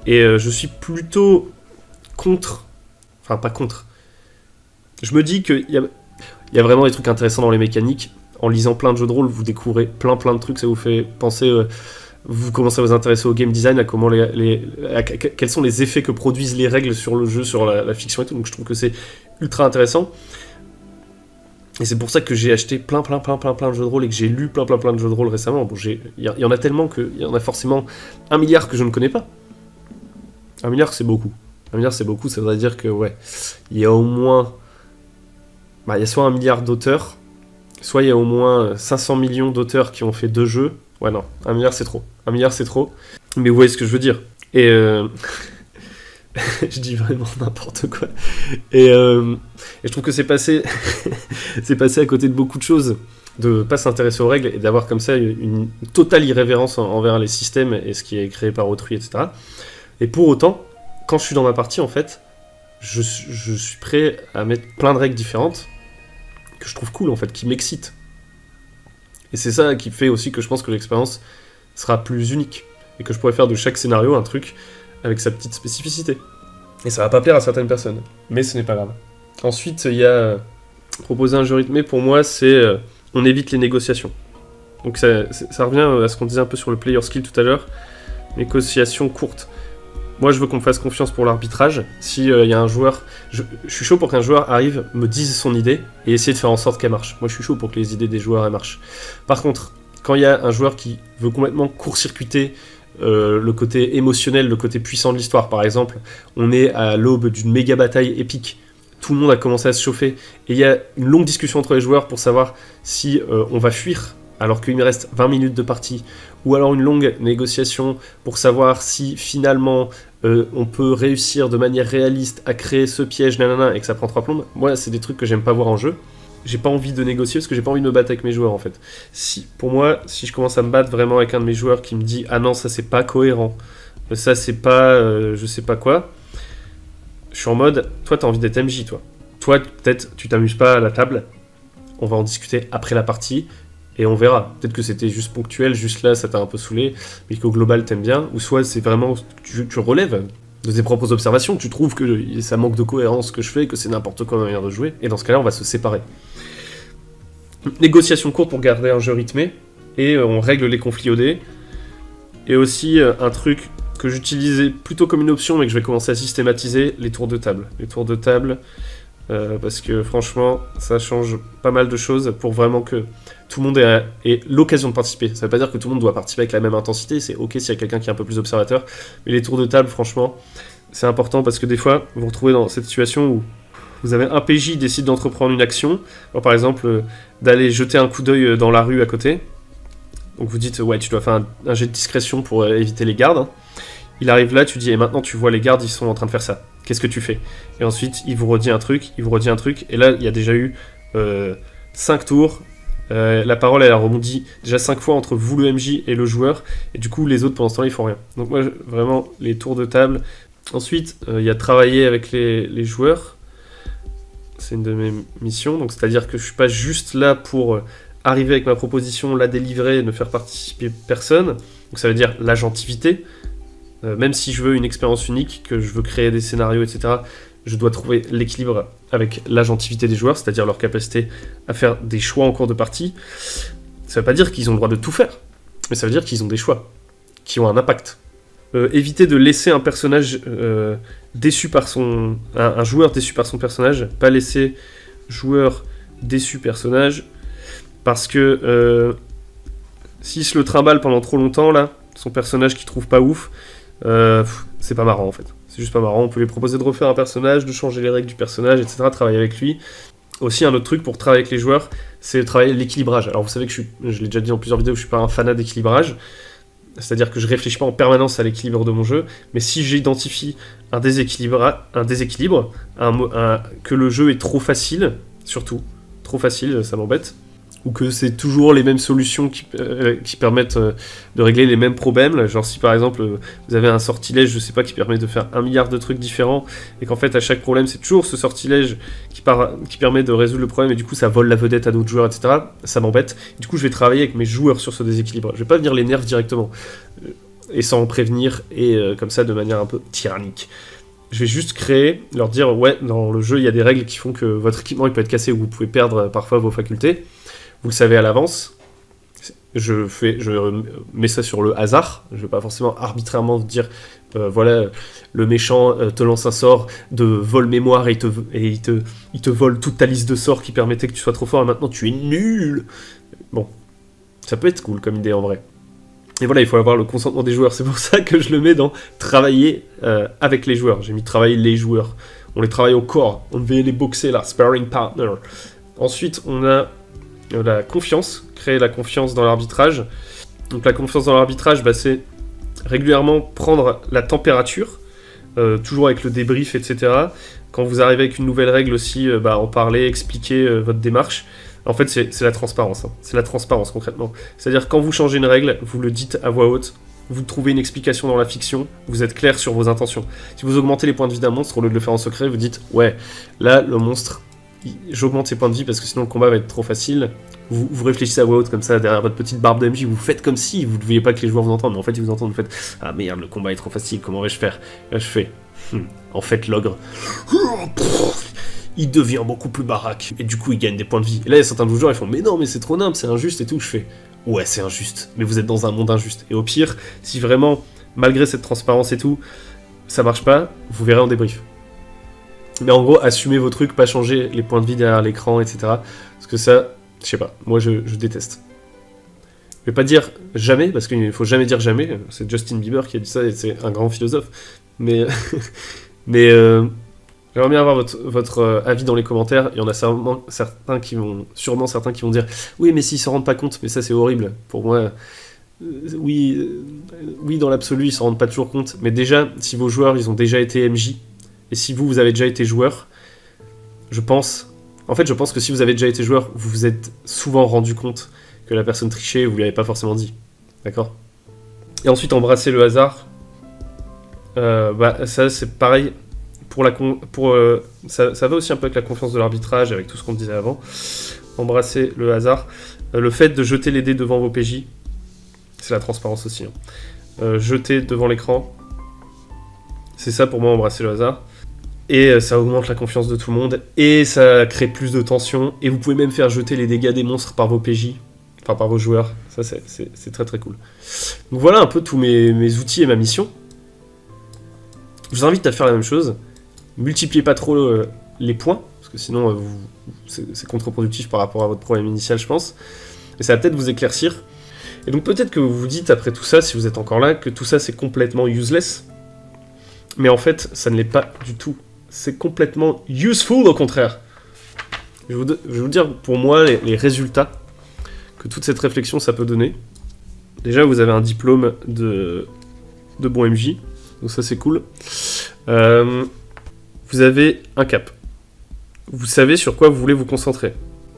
S1: Et je suis plutôt contre. Enfin, pas contre. Je me dis qu'il y a vraiment des trucs intéressants dans les mécaniques. En lisant plein de jeux de rôle, vous découvrez plein de trucs. Ça vous fait penser. Vous commencez à vous intéresser au game design, à comment quels sont les effets que produisent les règles sur le jeu, sur la fiction et tout. Donc je trouve que c'est ultra intéressant. Et c'est pour ça que j'ai acheté plein de jeux de rôle et que j'ai lu plein de jeux de rôle récemment. Bon, il y en a tellement qu'il y en a forcément 1 milliard que je ne connais pas. 1 milliard, c'est beaucoup. 1 milliard, c'est beaucoup, ça veut dire que, ouais, il y a au moins... Bah, il y a soit 1 milliard d'auteurs, soit il y a au moins 500 millions d'auteurs qui ont fait 2 jeux. Ouais, non, 1 milliard, c'est trop. 1 milliard, c'est trop. Mais vous voyez ce que je veux dire. Et... je dis vraiment n'importe quoi. Et je trouve que c'est passé... c'est passé à côté de beaucoup de choses, de pas s'intéresser aux règles et d'avoir comme ça une totale irrévérence envers les systèmes et ce qui est créé par autrui, etc. Et pour autant, quand je suis dans ma partie, en fait, je suis prêt à mettre plein de règles différentes que je trouve cool, en fait, qui m'excitent. Et c'est ça qui fait aussi que je pense que l'expérience sera plus unique et que je pourrais faire de chaque scénario un truc avec sa petite spécificité. Et ça va pas plaire à certaines personnes, mais ce n'est pas grave. Ensuite, il y a proposer un jeu rythmé, pour moi, c'est on évite les négociations. Donc ça revient à ce qu'on disait un peu sur le player skill tout à l'heure, négociations courtes. Moi, je veux qu'on me fasse confiance pour l'arbitrage. Si y a un joueur... Je suis chaud pour qu'un joueur arrive, me dise son idée, et essayer de faire en sorte qu'elle marche. Moi, je suis chaud pour que les idées des joueurs, elles marchent. Par contre, quand il y a un joueur qui veut complètement court-circuiter le côté émotionnel, le côté puissant de l'histoire, par exemple, on est à l'aube d'une méga bataille épique, tout le monde a commencé à se chauffer, et il y a une longue discussion entre les joueurs pour savoir si on va fuir, alors qu'il me reste 20 minutes de partie, ou alors une longue négociation pour savoir si finalement on peut réussir de manière réaliste à créer ce piège, nanana, et que ça prend 3 plombes. Moi, c'est des trucs que j'aime pas voir en jeu. J'ai pas envie de négocier parce que j'ai pas envie de me battre avec mes joueurs, en fait. Pour moi, si je commence à me battre vraiment avec un de mes joueurs qui me dit « Ah non, ça c'est pas cohérent, ça c'est pas je sais pas quoi », je suis en mode « Toi, t'as envie d'être MJ, toi. Toi, peut-être, tu t'amuses pas à la table, on va en discuter après la partie, et on verra. Peut-être que c'était juste ponctuel, juste là, ça t'a un peu saoulé, mais qu'au global, t'aimes bien. Ou soit c'est vraiment... Tu relèves de tes propres observations, tu trouves que ça manque de cohérence ce que je fais, que c'est n'importe quoi ma manière de jouer, et dans ce cas-là, on va se séparer. Négociation courte pour garder un jeu rythmé, et on règle les conflits au dé. Et aussi, un truc que j'utilisais plutôt comme une option, mais que je vais commencer à systématiser, les tours de table. Les tours de table... parce que franchement, ça change pas mal de choses pour vraiment que tout le monde ait l'occasion de participer. Ça veut pas dire que tout le monde doit participer avec la même intensité, c'est ok s'il y a quelqu'un qui est un peu plus observateur, mais les tours de table, franchement, c'est important parce que des fois, vous vous retrouvez dans cette situation où vous avez un PJ qui décide d'entreprendre une action, alors par exemple, d'aller jeter un coup d'œil dans la rue à côté, donc vous dites, ouais, tu dois faire un jet de discrétion pour éviter les gardes, hein. Il arrive là, tu dis, et maintenant tu vois les gardes, ils sont en train de faire ça. Qu'est-ce que tu fais? Et ensuite, il vous redit un truc, et là, il y a déjà eu 5 tours. La parole, elle a rebondi déjà 5 fois entre vous, le MJ, et le joueur, et du coup, les autres, pendant ce temps-là, ils font rien. Donc moi, vraiment, les tours de table. Ensuite, il y a travailler avec les joueurs. C'est une de mes missions, donc c'est-à-dire que je suis pas juste là pour arriver avec ma proposition, la délivrer, et ne faire participer personne. Donc ça veut dire l'agentivité. Même si je veux une expérience unique, que je veux créer des scénarios, etc., je dois trouver l'équilibre avec l'agentivité des joueurs, c'est-à-dire leur capacité à faire des choix en cours de partie. Ça veut pas dire qu'ils ont le droit de tout faire, mais ça veut dire qu'ils ont des choix, qui ont un impact. Éviter de laisser un personnage déçu par son... un joueur déçu par son personnage, pas laisser joueur déçu personnage, parce que s'il se le trimballe pendant trop longtemps, là, son personnage qu'il trouve pas ouf, c'est pas marrant en fait. C'est juste pas marrant. On peut lui proposer de refaire un personnage, de changer les règles du personnage, etc. Travailler avec lui. Aussi, un autre truc pour travailler avec les joueurs, c'est travailler l'équilibrage. Alors vous savez que je l'ai déjà dit dans plusieurs vidéos, je suis pas un fanat d'équilibrage. c'est-à-dire que je réfléchis pas en permanence à l'équilibre de mon jeu, mais si j'identifie un déséquilibre, que le jeu est trop facile, surtout, trop facile, ça m'embête, ou que c'est toujours les mêmes solutions qui permettent de régler les mêmes problèmes, genre si par exemple vous avez un sortilège, je sais pas, qui permet de faire 1 milliard de trucs différents, et qu'en fait à chaque problème c'est toujours ce sortilège qui permet de résoudre le problème, et du coup ça vole la vedette à d'autres joueurs, etc., ça m'embête. Du coup je vais travailler avec mes joueurs sur ce déséquilibre, je vais pas venir les nerfs directement, et sans en prévenir, et comme ça de manière un peu tyrannique. Je vais juste créer, leur dire, ouais, dans le jeu il y a des règles qui font que votre équipement il peut être cassé, ou vous pouvez perdre parfois vos facultés. Vous le savez à l'avance, je mets ça sur le hasard, je ne vais pas forcément arbitrairement dire, voilà, le méchant te lance un sort de vol mémoire et il te vole toute ta liste de sorts qui permettait que tu sois trop fort et maintenant tu es nul. Bon, ça peut être cool comme idée en vrai. Et voilà, il faut avoir le consentement des joueurs, c'est pour ça que je le mets dans travailler avec les joueurs. J'ai mis travailler les joueurs, on les travaille au corps, on devait les boxer là, sparring partner. Ensuite, on a la confiance, créer la confiance dans l'arbitrage. Donc la confiance dans l'arbitrage, c'est régulièrement prendre la température, toujours avec le débrief, etc. Quand vous arrivez avec une nouvelle règle aussi, en parler, expliquer votre démarche. En fait, c'est la transparence. Hein. C'est la transparence concrètement. C'est-à-dire quand vous changez une règle, vous le dites à voix haute, vous trouvez une explication dans la fiction, vous êtes clair sur vos intentions. Si vous augmentez les points de vie d'un monstre, au lieu de le faire en secret, vous dites « Ouais, là, le monstre... j'augmente ses points de vie parce que sinon le combat va être trop facile. » Vous réfléchissez à voix haute comme ça derrière votre petite barbe d'MJ, vous faites comme si vous ne vouliez pas que les joueurs vous entendent, mais en fait ils vous entendent, vous faites « Ah merde, le combat est trop facile, comment vais-je faire ?» Et là je fais en fait l'ogre il devient beaucoup plus baraque et du coup il gagne des points de vie. Et là il y a certains de vos joueurs ils font « Mais non, mais c'est trop nimp, c'est injuste et tout. » Je fais « Ouais, c'est injuste, mais vous êtes dans un monde injuste. » Et au pire, si vraiment, malgré cette transparence et tout, ça marche pas, vous verrez en débrief. Mais en gros, assumez vos trucs, pas changer les points de vie derrière l'écran, etc. Parce que ça, je sais pas, moi je déteste. Je vais pas dire jamais, parce qu'il ne faut jamais dire jamais, c'est Justin Bieber qui a dit ça, et c'est un grand philosophe. Mais, j'aimerais bien avoir votre avis dans les commentaires. Il y en a sûrement certains qui vont dire « Oui, mais s'ils s'en rendent pas compte, mais ça c'est horrible. » Pour moi, oui, dans l'absolu, ils s'en rendent pas toujours compte. Mais déjà, si vos joueurs, ils ont déjà été MJ, et si vous avez déjà été joueur, je pense que si vous avez déjà été joueur, vous vous êtes souvent rendu compte que la personne trichait et vous ne lui avez pas forcément dit. D'accord ? Et ensuite, embrasser le hasard. Ça, c'est pareil. Ça va aussi un peu avec la confiance de l'arbitrage, avec tout ce qu'on disait avant. Embrasser le hasard. Le fait de jeter les dés devant vos PJ, c'est la transparence aussi. Hein. Jeter devant l'écran, c'est ça pour moi, embrasser le hasard. Et ça augmente la confiance de tout le monde, et ça crée plus de tension, et vous pouvez même faire jeter les dégâts des monstres par vos PJ, enfin par vos joueurs, ça c'est très très cool. Donc voilà un peu tous mes outils et ma mission. Je vous invite à faire la même chose, multipliez pas trop les points, parce que sinon c'est contre-productif par rapport à votre problème initial je pense, et ça va peut-être vous éclaircir. Et donc peut-être que vous vous dites après tout ça, si vous êtes encore là, que tout ça c'est complètement useless, mais en fait ça ne l'est pas du tout. C'est complètement useful au contraire. Je vais vous dire pour moi les résultats que toute cette réflexion ça peut donner. Déjà vous avez un diplôme de bon MJ, donc ça c'est cool. Vous avez un cap. Vous savez sur quoi vous voulez vous concentrer.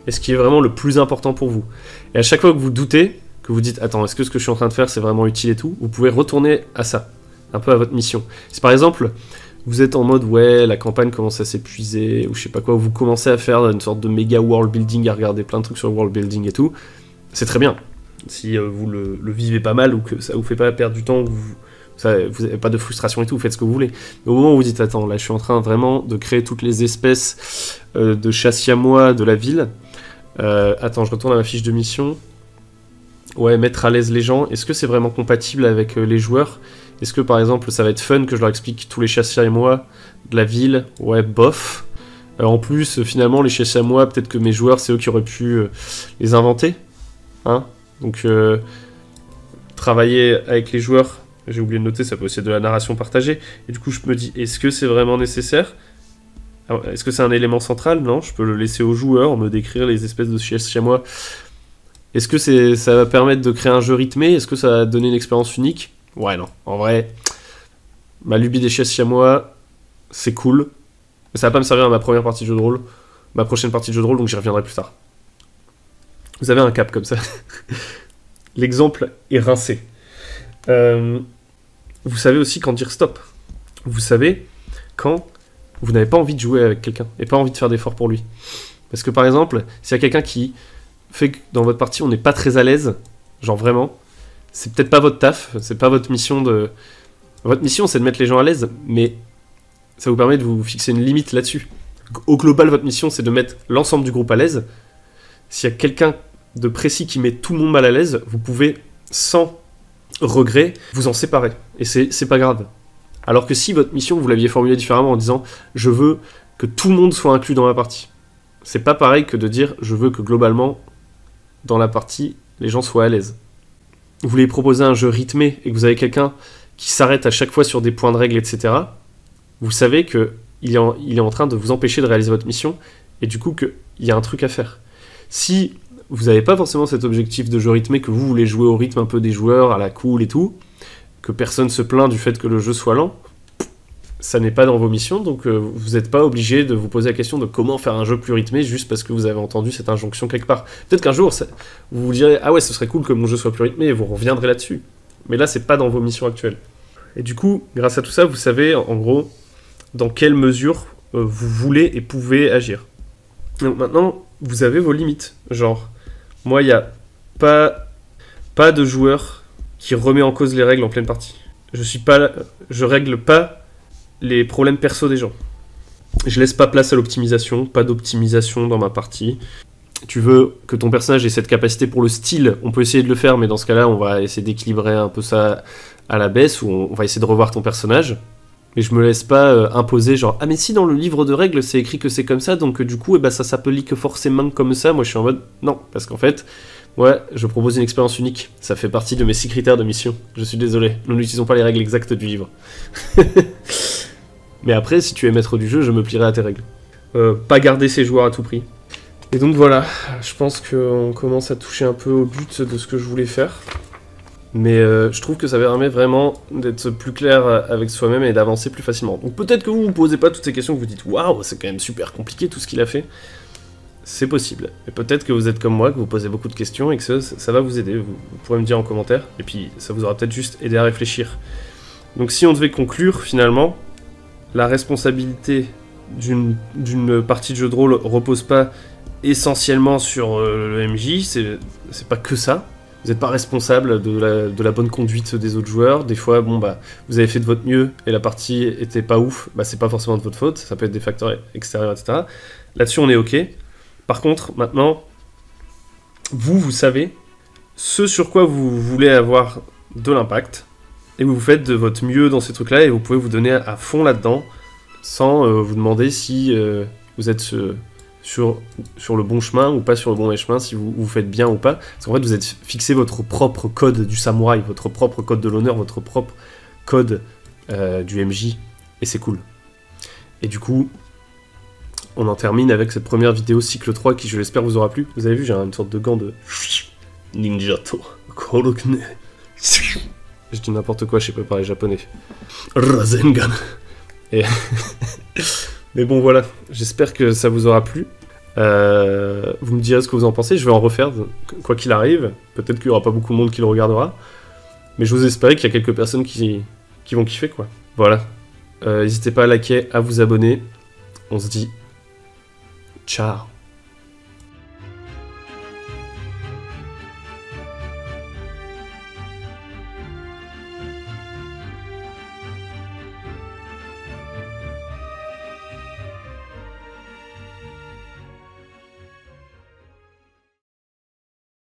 S1: Et ce qui est vraiment le plus important pour vous. Et à chaque fois que vous doutez, que vous dites « Attends, est-ce que ce que je suis en train de faire c'est vraiment utile et tout ?» Vous pouvez retourner à ça, un peu à votre mission. Si par exemple... vous êtes en mode, ouais, la campagne commence à s'épuiser, ou je sais pas quoi, vous commencez à faire une sorte de méga world building, à regarder plein de trucs sur le world building et tout, c'est très bien. Si vous le vivez pas mal, ou que ça vous fait pas perdre du temps, ou vous avez pas de frustration et tout, vous faites ce que vous voulez. Mais au moment où vous dites, attends, là je suis en train vraiment de créer toutes les espèces de chasse-siamois de la ville, attends, je retourne à ma fiche de mission, ouais, mettre à l'aise les gens, est-ce que c'est vraiment compatible avec les joueurs ? Est-ce que par exemple ça va être fun que je leur explique tous les chasse-siamois de la ville ? Ouais, bof. En plus, finalement, les chasse-siamois, peut-être que mes joueurs, c'est eux qui auraient pu les inventer. Hein ? Donc, travailler avec les joueurs, j'ai oublié de noter, ça peut aussi être de la narration partagée. Et du coup, je me dis, est-ce que c'est vraiment nécessaire ? Alors, est-ce que c'est un élément central ? Non, je peux le laisser aux joueurs, me décrire les espèces de chasse-siamois Est-ce que ça va permettre de créer un jeu rythmé? Est-ce que ça va donner une expérience unique? Ouais, non. En vrai, ma lubie des chaises chamois, c'est cool. Mais ça va pas me servir à ma première partie de jeu de rôle. Ma prochaine partie de jeu de rôle, donc j'y reviendrai plus tard. Vous avez un cap comme ça. L'exemple est rincé. Vous savez aussi quand dire stop. Vous savez quand vous n'avez pas envie de jouer avec quelqu'un et pas envie de faire d'efforts pour lui. Parce que par exemple, s'il y a quelqu'un qui fait que dans votre partie on n'est pas très à l'aise, genre vraiment, c'est peut-être pas votre taf, c'est pas votre mission de... Votre mission c'est de mettre les gens à l'aise, mais ça vous permet de vous fixer une limite là-dessus. Au global, votre mission c'est de mettre l'ensemble du groupe à l'aise. S'il y a quelqu'un de précis qui met tout le monde mal à l'aise, vous pouvez, sans regret, vous en séparer. Et c'est pas grave. Alors que si votre mission, vous l'aviez formulée différemment en disant « Je veux que tout le monde soit inclus dans ma partie », c'est pas pareil que de dire « Je veux que globalement, dans la partie, les gens soient à l'aise ». Vous voulez proposer un jeu rythmé et que vous avez quelqu'un qui s'arrête à chaque fois sur des points de règle, etc. Vous savez qu'il est en train de vous empêcher de réaliser votre mission et du coup qu'il y a un truc à faire. Si vous n'avez pas forcément cet objectif de jeu rythmé, que vous voulez jouer au rythme un peu des joueurs, à la cool et tout, que personne se plaint du fait que le jeu soit lent, ça n'est pas dans vos missions, donc vous n'êtes pas obligé de vous poser la question de comment faire un jeu plus rythmé juste parce que vous avez entendu cette injonction quelque part. Peut-être qu'un jour, vous vous direz « Ah ouais, ce serait cool que mon jeu soit plus rythmé » et vous reviendrez là-dessus. Mais là, c'est pas dans vos missions actuelles. Et du coup, grâce à tout ça, vous savez, en gros, dans quelle mesure vous voulez et pouvez agir. Donc maintenant, vous avez vos limites. Genre, moi, il n'y a pas de joueur qui remet en cause les règles en pleine partie. Je règle pas les problèmes perso des gens. Je laisse pas place à l'optimisation, pas d'optimisation dans ma partie. Tu veux que ton personnage ait cette capacité pour le style, on peut essayer de le faire, mais dans ce cas-là, on va essayer d'équilibrer un peu ça à la baisse, ou on va essayer de revoir ton personnage. Mais je me laisse pas imposer genre « Ah mais si dans le livre de règles c'est écrit que c'est comme ça, donc du coup ça s'applique forcément comme ça », moi je suis en mode « Non », parce qu'en fait, ouais, je propose une expérience unique, ça fait partie de mes 6 critères de mission, je suis désolé, nous n'utilisons pas les règles exactes du livre. Mais après, si tu es maître du jeu, je me plierai à tes règles. Pas garder ses joueurs à tout prix. Et donc voilà, je pense qu'on commence à toucher un peu au but de ce que je voulais faire. Mais je trouve que ça permet vraiment d'être plus clair avec soi-même et d'avancer plus facilement. Donc peut-être que vous ne posez pas toutes ces questions, que vous dites « Waouh, c'est quand même super compliqué tout ce qu'il a fait ». C'est possible. Et peut-être que vous êtes comme moi, que vous posez beaucoup de questions et que ça va vous aider. Vous pourrez me dire en commentaire. Et puis ça vous aura peut-être juste aidé à réfléchir. Donc si on devait conclure, finalement, la responsabilité d'une partie de jeu de rôle repose pas essentiellement sur le MJ, c'est pas que ça. Vous n'êtes pas responsable de la bonne conduite des autres joueurs. Des fois, bon vous avez fait de votre mieux et la partie était pas ouf, c'est pas forcément de votre faute, ça peut être des facteurs extérieurs, etc. Là-dessus, on est ok. Par contre, maintenant, vous savez ce sur quoi vous voulez avoir de l'impact, et vous faites de votre mieux dans ces trucs-là, et vous pouvez vous donner à fond là-dedans, sans vous demander si vous êtes sur le bon chemin ou pas sur le bon chemin, si vous faites bien ou pas. Parce qu'en fait, vous êtes fixé votre propre code du samouraï, votre propre code de l'honneur, votre propre code du MJ, et c'est cool. Et du coup, on en termine avec cette première vidéo cycle 3 qui, je l'espère, vous aura plu. Vous avez vu, j'ai une sorte de gant de Ninjato. Je dis n'importe quoi, je sais pas parler japonais. Rasengan. Et mais bon, voilà, j'espère que ça vous aura plu. Vous me direz ce que vous en pensez, je vais en refaire, quoi qu'il arrive. Peut-être qu'il n'y aura pas beaucoup de monde qui le regardera. Mais je vous espère qu'il y a quelques personnes qui vont kiffer, quoi. Voilà. N'hésitez pas à liker, à vous abonner. On se dit ciao.